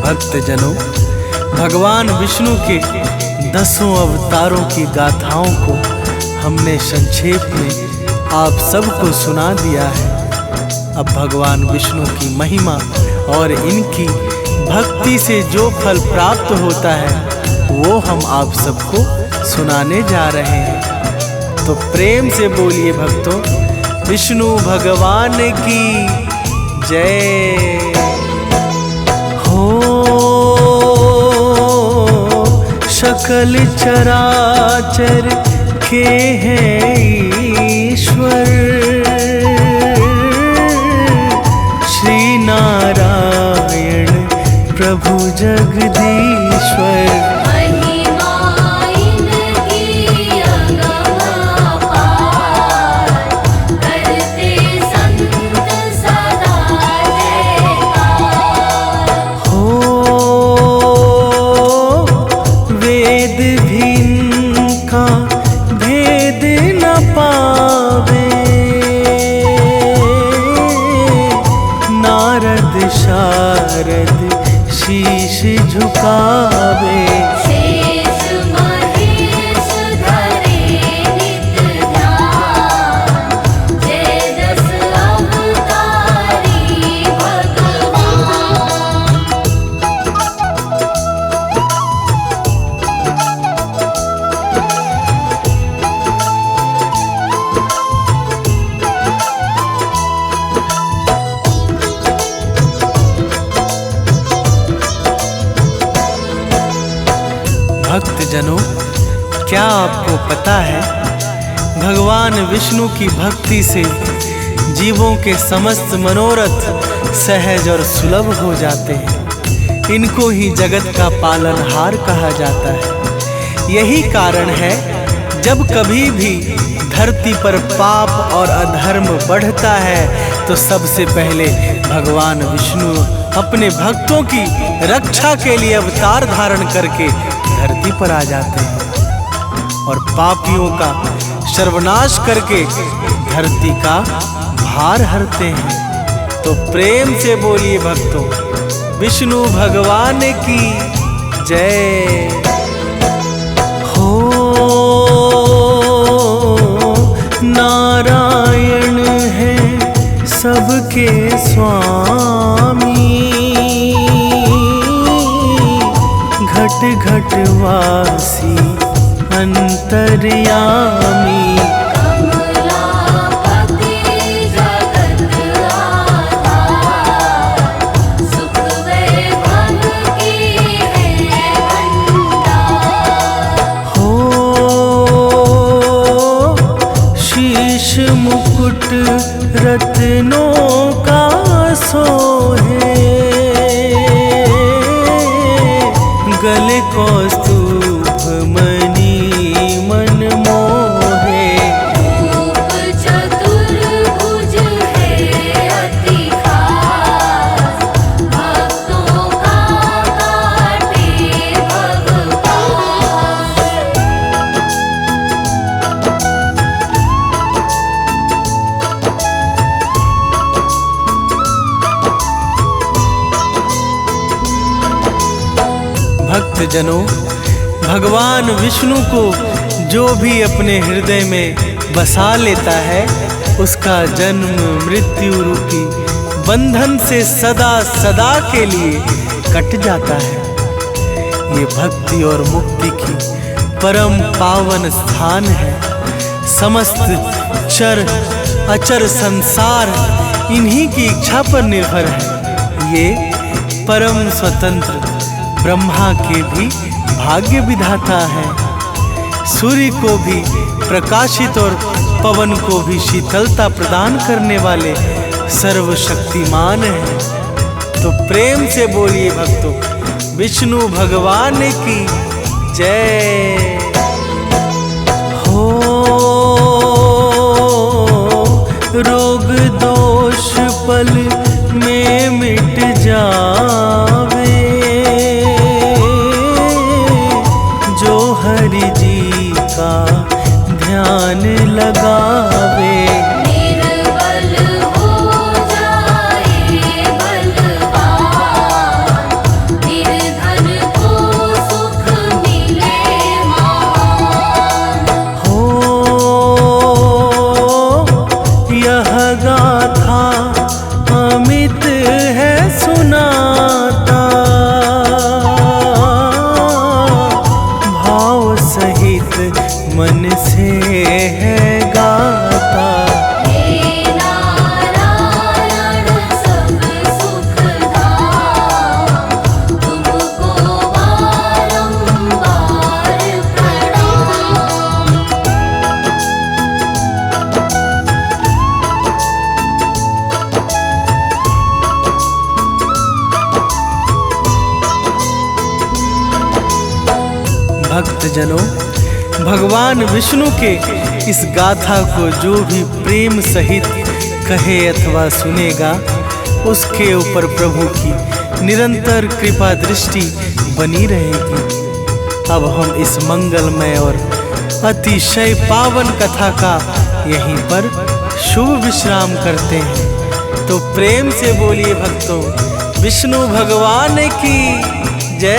भक्तजनों, भगवान विष्णु के 10 अवतारों की गाथाओं को हमने संक्षेप में आप सबको सुना दिया है। अब भगवान विष्णु की महिमा और इनकी भक्ति से जो फल प्राप्त होता है वो हम आप सबको सुनाने जा रहे हैं। तो प्रेम से बोलिए भक्तों, विष्णु भगवान की जय हो। सकल चराचर के हैं ईश्वर, श्री नारायण प्रभु जगदीश्वर। महिमा इनकी अगम अपार, करते संत सदा झुकावे। शेष महेश धरे नित ध्यान, जय दस अवतारी भगवान। भक्तजनों, क्या आपको पता है भगवान विष्णु की भक्ति से जीवों के समस्त मनोरथ सहज और सुलभ हो जाते हैं। इनको ही जगत का पालनहार कहा जाता है। यही कारण है जब कभी भी धरती पर पाप और अधर्म बढ़ता है तो सबसे पहले भगवान विष्णु अपने भक्तों की रक्षा के लिए अवतार धारण करके धरती पर आ जाते हैं और पापियों का सर्वनाश करके धरती का भार हरते हैं। तो प्रेम से बोलिए भक्तों, विष्णु भगवान की जय हो। नारायण है सबके स्वामी, घट घट वासी अंतर्यामी। कमलापति जगत आधार, सुख वैभव की है भंडार। हो शीश मुकुट रत्नों का सोहे, गले कौस्तुभ मणि मन मोहे। रूप चतुर्भुज है अति खास, भक्तों का काटे भगवान। भक्तजनों, भगवान विष्णु को जो भी अपने हृदय में बसा लेता है उसका जन्म मृत्यु रूपी बंधन से सदा सदा के लिए कट जाता है। ये भक्ति और मुक्ति की परम पावन स्थान है। समस्त चर अचर संसार इन्हीं की इच्छा पर निर्भर है। ये परम स्वतंत्र ब्रह्मा के भी भाग्य विधाता है। सूर्य को भी प्रकाशित और पवन को भी शीतलता प्रदान करने वाले सर्वशक्तिमान हैं। तो प्रेम से बोलिए भक्तों, विष्णु भगवान की जय हो। रोग दोष पल में मिट जावे, जो हरि जी का ध्यान लगावे। निर्बल हो जाए बलवान, निर्धन को सुख मिले महान। हो यह गाथा अमित है सुनाता, भाव सहित मन से है गाता। हे नारायण सब सुख दाम, तुमको बारंबार प्रणाम। भक्तजनों, भगवान विष्णु के इस गाथा को जो भी प्रेम सहित कहे अथवा सुनेगा उसके ऊपर प्रभु की निरंतर कृपा दृष्टि बनी रहेगी। अब हम इस मंगलमय और अतिशय पावन कथा का यहीं पर शुभ विश्राम करते हैं। तो प्रेम से बोलिए भक्तों, विष्णु भगवान की जय।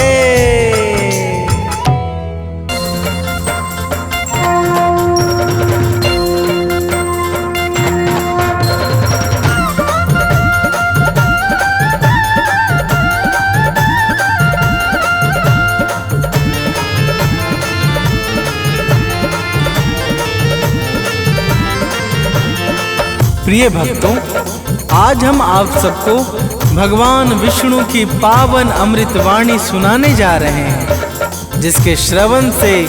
प्रिय भक्तों, आज हम आप सबको भगवान विष्णु की पावन अमृत वाणी सुनाने जा रहे हैं, जिसके श्रवण से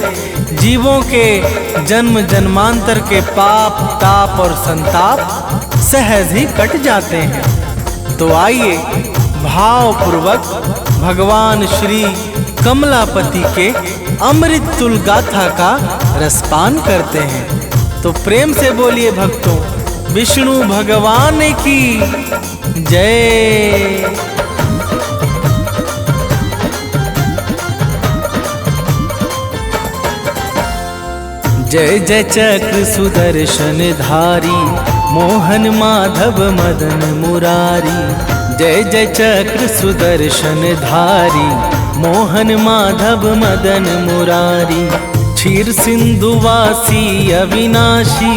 जीवों के जन्म जन्मांतर के पाप ताप और संताप सहज ही कट जाते हैं। तो आइए भावपूर्वक भगवान श्री कमलापति के अमृत तुल गाथा का रसपान करते हैं। तो प्रेम से बोलिए भक्तों, विष्णु भगवान की जय। जय जय चक्र सुदर्शन धारी, मोहन माधव मदन मुरारी। जय जय चक्र सुदर्शन धारी, मोहन माधव मदन मुरारी। क्षीर सिंधु वासी अविनाशी,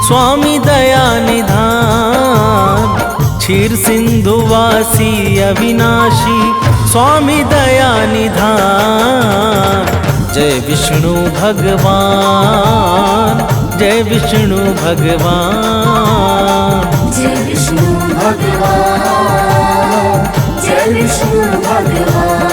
स्वामी दया निधान। क्षीर सिंधु वासी अविनाशी, स्वामी दया निधान। जय विष्णु भगवान, जय विष्णु भगवान। जय विष्णु भगवान, जय विष्णु भगवान।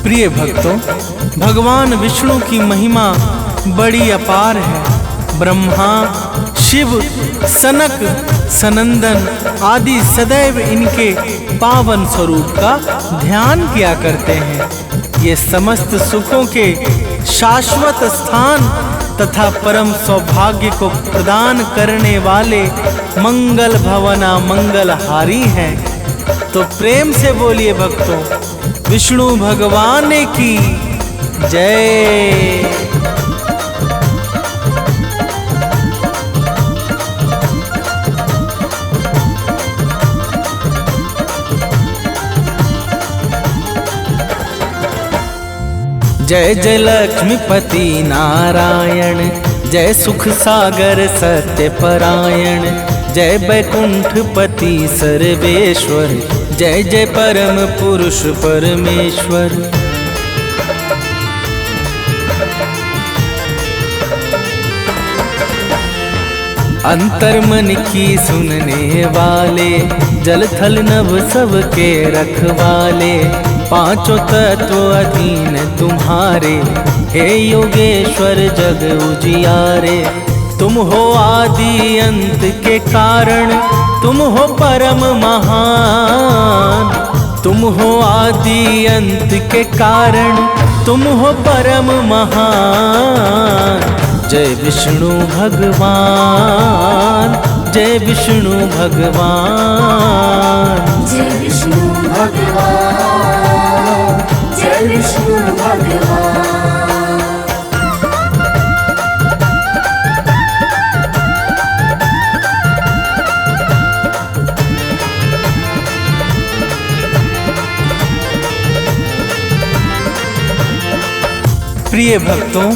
प्रिय भक्तों, भगवान विष्णु की महिमा बड़ी अपार है। ब्रह्मा, शिव, सनक, सनंदन आदि सदैव इनके पावन स्वरूप का ध्यान किया करते हैं। ये समस्त सुखों के शाश्वत स्थान तथा परम सौभाग्य को प्रदान करने वाले मंगल भवना मंगलहारी हैं। तो प्रेम से बोलिए भक्तों, विष्णु भगवान की जय। जय जय लक्ष्मीपति नारायण, जय सुख सागर सत्यपरायण। जय बैकुंठपति सर्वेश्वर, जय जय परम पुरुष परमेश्वर। अंतर मन की सुनने वाले, जल थल नभ सबके रखवाले। पांचों तत्व अधीन तुम्हारे, हे योगेश्वर जग उजियारे। तुम हो आदि अंत के कारण, तुम हो परम महान। तुम हो आदि अंत के कारण, तुम हो परम महान। जय विष्णु भगवान, जय विष्णु भगवान। जय विष्णु भगवान, जय विष्णु भगवान। प्रिय भक्तों,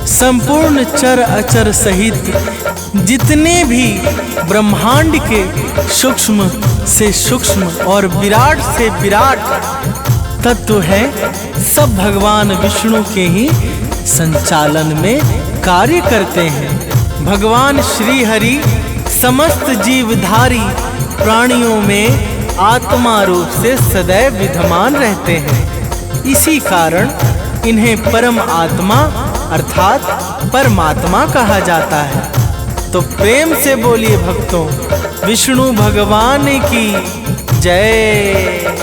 संपूर्ण चर अचर सहित जितने भी ब्रह्मांड के सूक्ष्म से सूक्ष्म और विराट से विराट तत्व है, सब भगवान विष्णु के ही संचालन में कार्य करते हैं। भगवान श्री हरि समस्त जीवधारी प्राणियों में आत्मा रूप से सदैव विद्यमान रहते हैं। इसी कारण इन्हें परम आत्मा अर्थात परमात्मा कहा जाता है। तो प्रेम से बोलिए भक्तों, विष्णु भगवान की जय।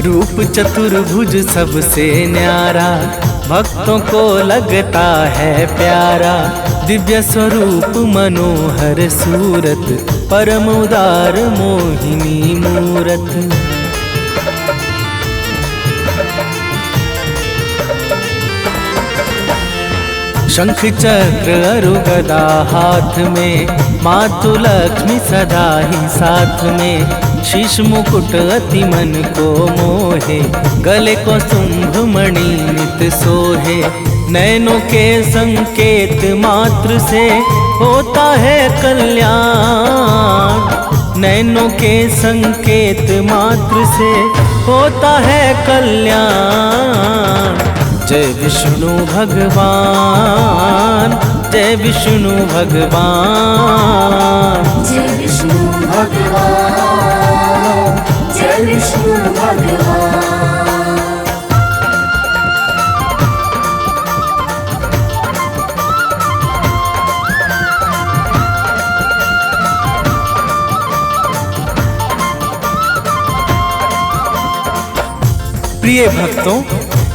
रूप चतुर्भुज सबसे न्यारा, भक्तों को लगता है प्यारा। दिव्य स्वरूप मनोहर सूरत, परम उदार मोहिनी मूरत। शंख चक्र अरु गदा हाथ में, मातु लक्ष्मी सदा ही साथ में। शीश मुकुट अति मन को मोहे, गले को शुंभ मणि नित सोहे। नैनों के संकेत मात्र से होता है कल्याण, नैनों के संकेत मात्र से होता है कल्याण। जय विष्णु भगवान, जय विष्णु भगवान, जय विष्णु भगवान, जय विष्णु भगवान। प्रिय भक्तों,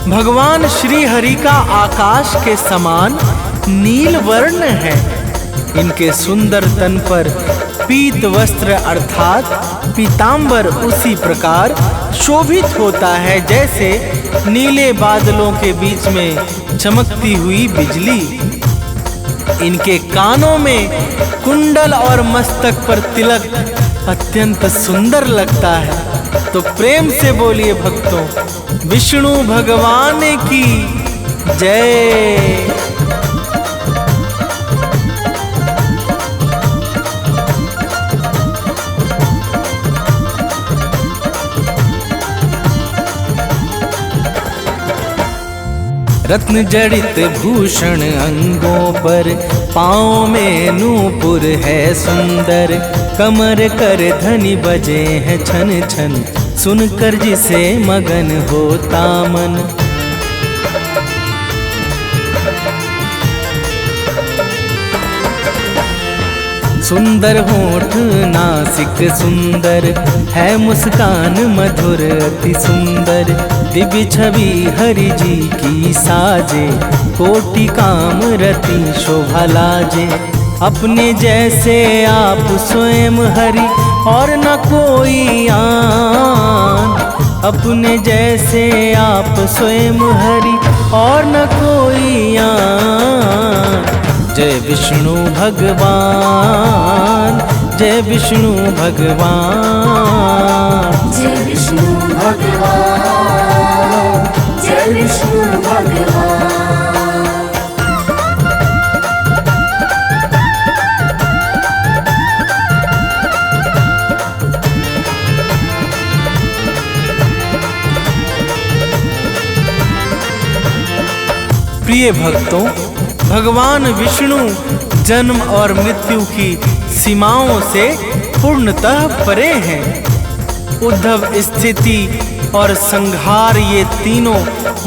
भगवान श्री हरि का आकाश के समान नील वर्ण है। इनके सुंदर तन पर पीत वस्त्र अर्थात पीतांबर उसी प्रकार शोभित होता है जैसे नीले बादलों के बीच में चमकती हुई बिजली। इनके कानों में कुंडल और मस्तक पर तिलक अत्यंत सुंदर लगता है। तो प्रेम से बोलिए भक्तों, विष्णु भगवान की जय। रत्न जड़ित भूषण अंगों पर, पाँव में नूपुर है सुंदर। कमर कर धनी बजे हैं छन छन, सुनकर जिसे मगन होता मन। सुंदर होठ नासिक सुंदर, है मुस्कान मधुर अति सुंदर। दिव्य छवि हरि जी की साजे, कोटि काम रति शोभा लाजे। अपने जैसे आप स्वयं हरि और न कोई आन, अपने जैसे आप स्वयं हरि और न कोई आन। जय विष्णु भगवान, जय विष्णु भगवान, जय विष्णु भगवान, जय विष्णु भगवान। प्रिय भक्तों, भगवान विष्णु जन्म और मृत्यु की सीमाओं से पूर्णतः परे हैं। उद्धव, स्थिति और संहार ये तीनों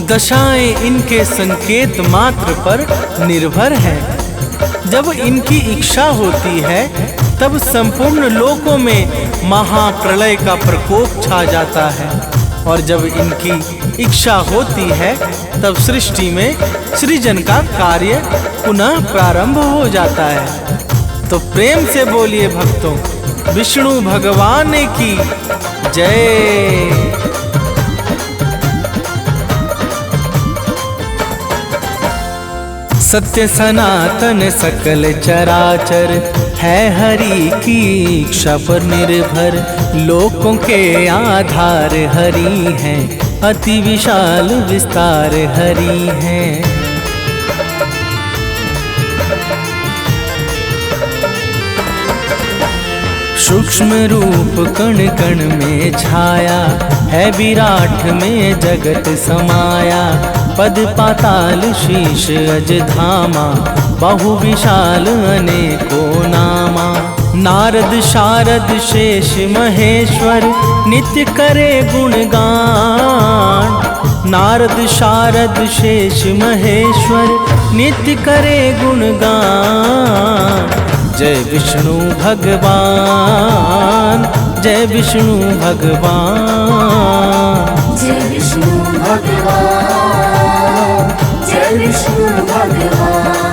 दशाएं इनके संकेत मात्र पर निर्भर हैं। जब इनकी इच्छा होती है तब संपूर्ण लोकों में महाप्रलय का प्रकोप छा जाता है, और जब इनकी इच्छा होती है तब सृष्टि में सृजन का कार्य पुनः प्रारंभ हो जाता है। तो प्रेम से बोलिए भक्तों, विष्णु भगवान की जय। सत्य सनातन सकल चराचर, है हरि की इच्छा पर निर्भर। लोकों के आधार हरि हैं, अति विशाल विस्तार हरि हैं। सूक्ष्म रूप कण कण में छाया, है विराट में जगत समाया। पद पाताल शीश अज धामा, बहु विशाल अनेको नामा। नारद शारद शेष महेश्वर, नित्य करे गुणगान। नारद शारद शेष महेश्वर, नित्य करे गुणगान। जय विष्णु भगवान, जय विष्णु भगवान, जय विष्णु भगवान, जय विष्णु भगवान।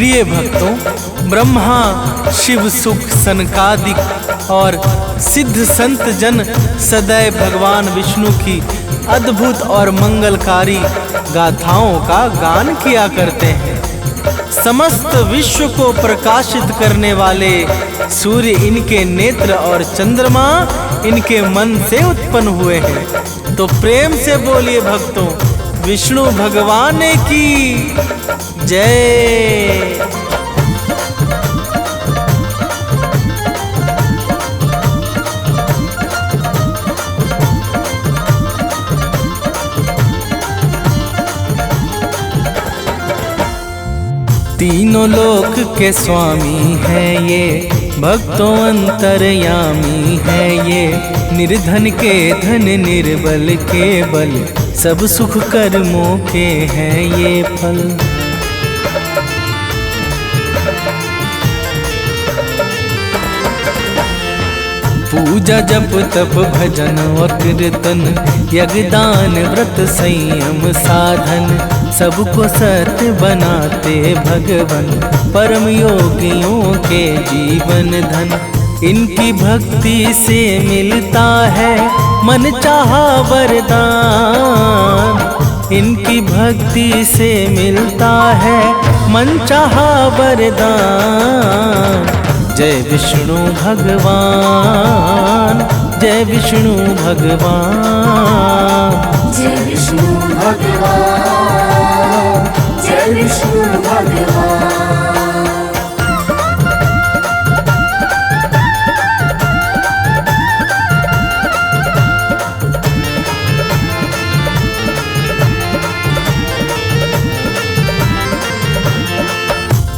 प्रिय भक्तों, ब्रह्मा शिव सुख सनकादिक और सिद्ध संत जन सदैव भगवान विष्णु की अद्भुत और मंगलकारी गाथाओं का गान किया करते हैं। समस्त विश्व को प्रकाशित करने वाले सूर्य इनके नेत्र और चंद्रमा इनके मन से उत्पन्न हुए हैं। तो प्रेम से बोलिए भक्तों, विष्णु भगवान की जय। तीनों लोक के स्वामी है ये, भक्तों अंतर्यामी है ये। निर्धन के धन, निर्बल के बल, सब सुख कर्मों के हैं ये फल। पूजा जप तप भजन व कीर्तन, यज्ञदान व्रत संयम साधन, सबको सत्य बनाते भगवन, परम योगियों के जीवन धन। इनकी भक्ति से मिलता है मन चाहा वरदान, इनकी भक्ति से मिलता है मन चाहा वरदान। जय विष्णु भगवान, जय विष्णु भगवान, जय विष्णु भगवान, जय विष्णु भगवान।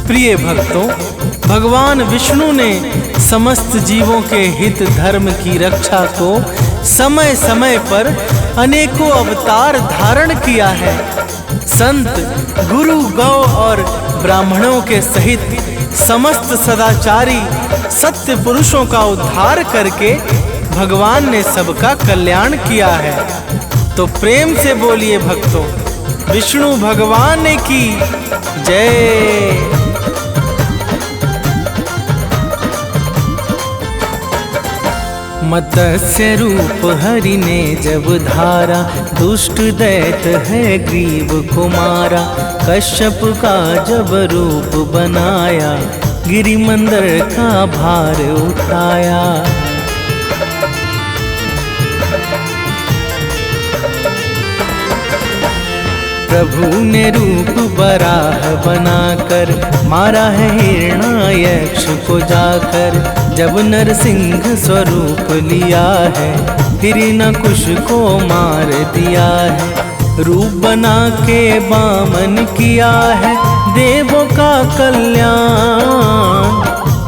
प्रिय भक्तों, भगवान विष्णु ने समस्त जीवों के हित धर्म की रक्षा को समय समय पर अनेकों अवतार धारण किया है। संत, गुरु, गौ और ब्राह्मणों के सहित समस्त सदाचारी सत्य पुरुषों का उद्धार करके भगवान ने सबका कल्याण किया है। तो प्रेम से बोलिए भक्तों, विष्णु भगवान की जय। मत्स्य रूप हरि ने जब धारा, दुष्ट दैत है ग्रीव को मारा। कश्यप का जब रूप बनाया, गिरिमंदर का भार उठाया। प्रभु ने रूप बराह बनाकर, मारा है हिरण्यायक्ष को जाकर। जब नरसिंह स्वरूप लिया है, हिरण्यकुश को मार दिया है। रूप बना के बामन किया है देवों का कल्याण।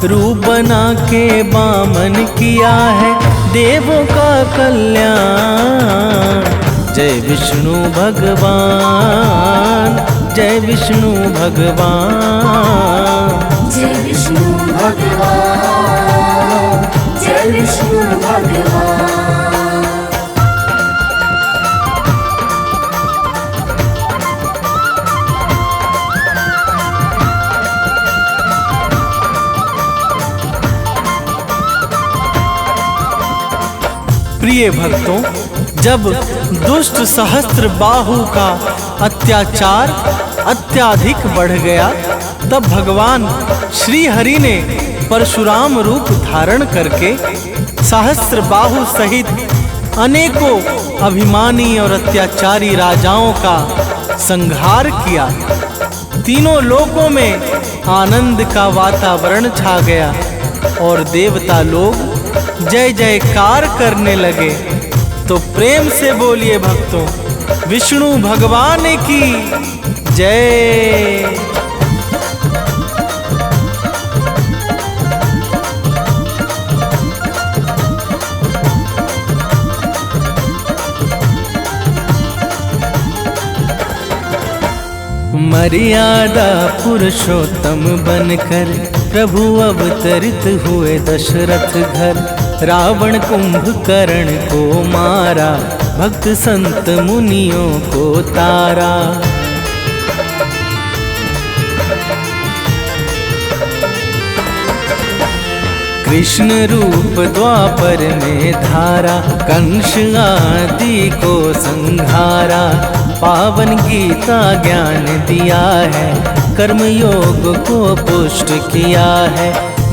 रूप बना के बामन किया है देवों का कल्याण। जय विष्णु भगवान, जय विष्णु भगवान, जय विष्णु भगवान, जय विष्णु भगवान। प्रिय भक्तों, जब दुष्ट सहस्त्र बाहु का अत्याचार अत्याधिक बढ़ गया, तब भगवान श्री हरि ने परशुराम रूप धारण करके सहस्त्र बाहु सहित अनेकों अभिमानी और अत्याचारी राजाओं का संहार किया। तीनों लोकों में आनंद का वातावरण छा गया और देवता लोग जय जयकार करने लगे। तो प्रेम से बोलिए भक्तों, विष्णु भगवान की जय। मर्यादा पुरुषोत्तम बनकर प्रभु अवतरित हुए दशरथ घर। रावण कुंभकर्ण को मारा, भक्त संत मुनियों को तारा। कृष्ण रूप द्वापर में धारा, कंस आदि को संहारा। पावन गीता ज्ञान दिया है, कर्म योग को पुष्ट किया है।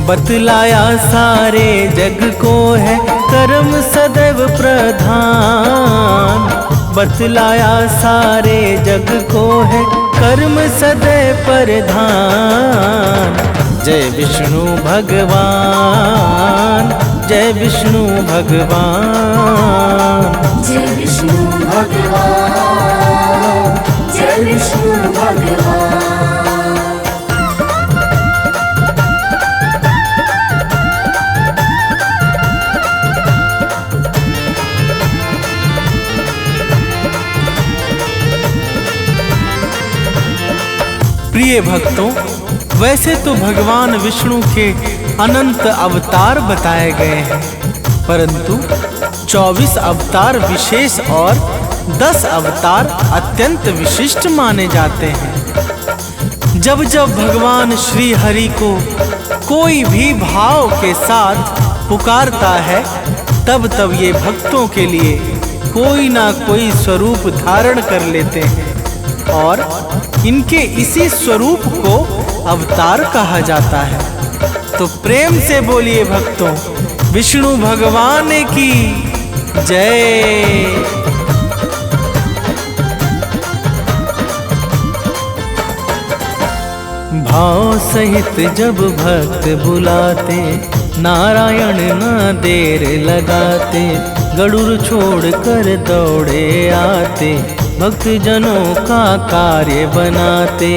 बतलाया सारे जग को है, कर्म सदैव प्रधान। बतलाया सारे जग को है, कर्म सदैव प्रधान। जय विष्णु भगवान, जय विष्णु भगवान। जय विष्णु भगवान, जय विष्णु भगवान। प्रिय भक्तों, वैसे तो भगवान विष्णु के अनंत अवतार बताए गए हैं, परंतु 24 अवतार विशेष और 10 अवतार अत्यंत विशिष्ट माने जाते हैं। जब जब भगवान श्री हरि को कोई भी भाव के साथ पुकारता है, तब तब ये भक्तों के लिए कोई ना कोई स्वरूप धारण कर लेते हैं और इनके इसी स्वरूप को अवतार कहा जाता है। तो प्रेम से बोलिए भक्तों, विष्णु भगवान की जय। भाव सहित जब भक्त बुलाते, नारायण ना देर लगाते। गरुड़ छोड़ कर दौड़े आते, भक्त जनों का कार्य बनाते।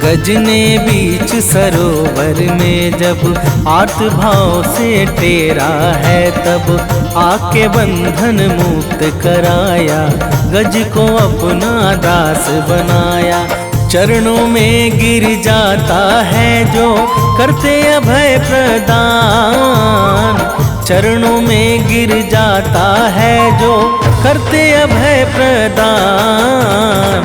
गजने बीच सरोवर में जब आर्त भाव से टेरा है, तब आके बंधन मुक्त कराया। गज को अपना दास बनाया, चरणों में गिर जाता है जो करते अभय प्रदान। चरणों में गिर जाता है जो करते अभय प्रदान।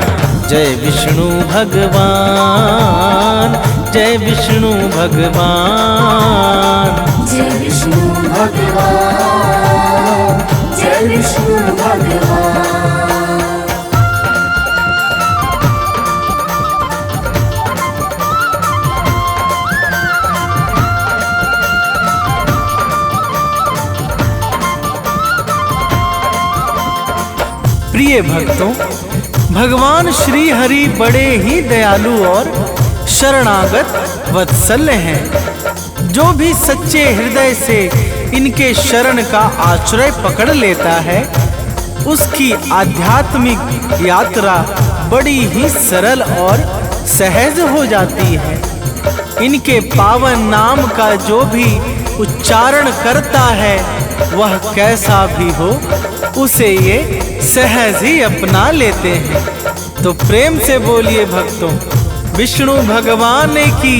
जय विष्णु भगवान, जय विष्णु भगवान। जय विष्णु भगवान, जय विष्णु भगवान। प्रिय भक्तों, भगवान श्री हरि बड़े ही दयालु और शरणागत वत्सल्य हैं। जो भी सच्चे हृदय से इनके शरण का आश्रय पकड़ लेता है, उसकी आध्यात्मिक यात्रा बड़ी ही सरल और सहज हो जाती है। इनके पावन नाम का जो भी उच्चारण करता है, वह कैसा भी हो, उसे ये सहज ही अपना लेते हैं। तो प्रेम से बोलिए भक्तों, विष्णु भगवान की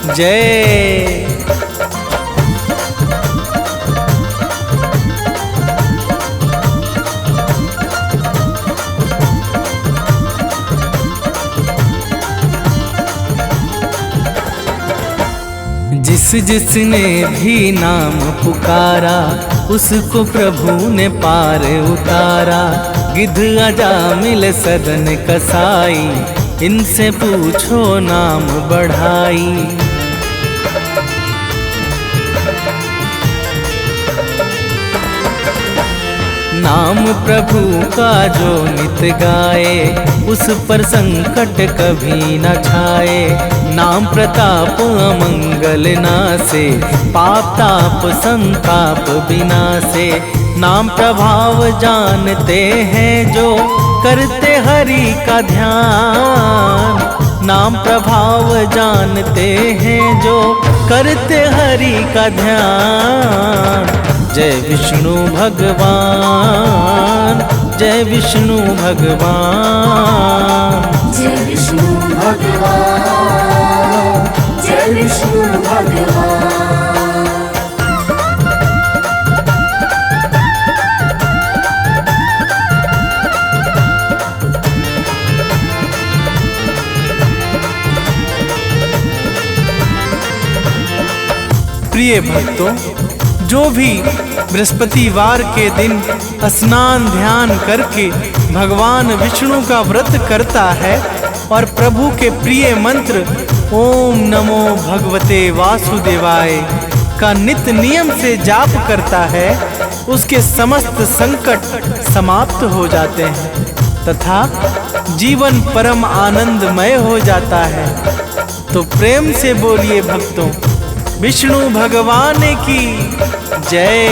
जय। जिस जिसने भी नाम पुकारा, उसको प्रभु ने पार उतारा। गिद्ध अजामिल सदन कसाई, इनसे पूछो नाम बढ़ाई। नाम प्रभु का जो नित गाए, उस पर संकट कभी न छाए। नाम प्रताप अमंगल नासे, पाप ताप संताप विनासे। नाम प्रभाव जानते हैं जो करते हरि का ध्यान। नाम प्रभाव जानते हैं जो करते हरि का ध्यान। जय विष्णु भगवान, जय विष्णु भगवान। जय विष्णु भगवान, जय विष्णु भगवान। प्रिय भक्तों, जो भी बृहस्पतिवार के दिन स्नान ध्यान करके भगवान विष्णु का व्रत करता है और प्रभु के प्रिय मंत्र ओम नमो भगवते वासुदेवाय का नित्य नियम से जाप करता है, उसके समस्त संकट समाप्त हो जाते हैं तथा जीवन परम आनंदमय हो जाता है। तो प्रेम से बोलिए भक्तों, विष्णु भगवान की जय।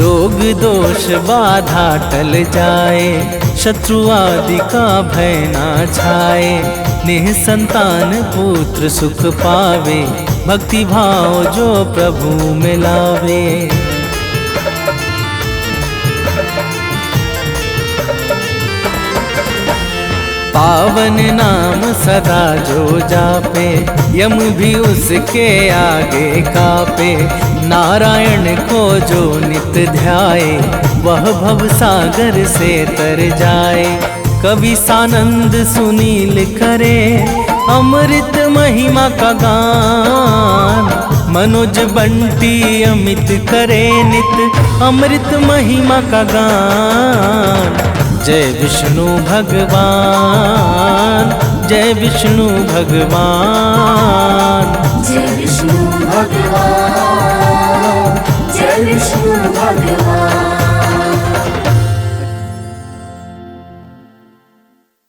रोग दोष बाधा टल जाए, शत्रु आदि का भय ना छाए, नेह संतान पुत्र सुख पावे, भक्ति भाव जो प्रभु में लावे। पावन नाम सदा जो जापे, यम भी उसके आगे कापे, नारायण को जो नित ध्याए, वह भव सागर से तर जाए। कवि सानंद सुनील करे, अमृत महिमा का गान, मनोज बंटी अमित करे नित, अमृत महिमा का गान। जय विष्णु भगवान, जय विष्णु भगवान, जय विष्णु भगवान, जय विष्णु भगवान।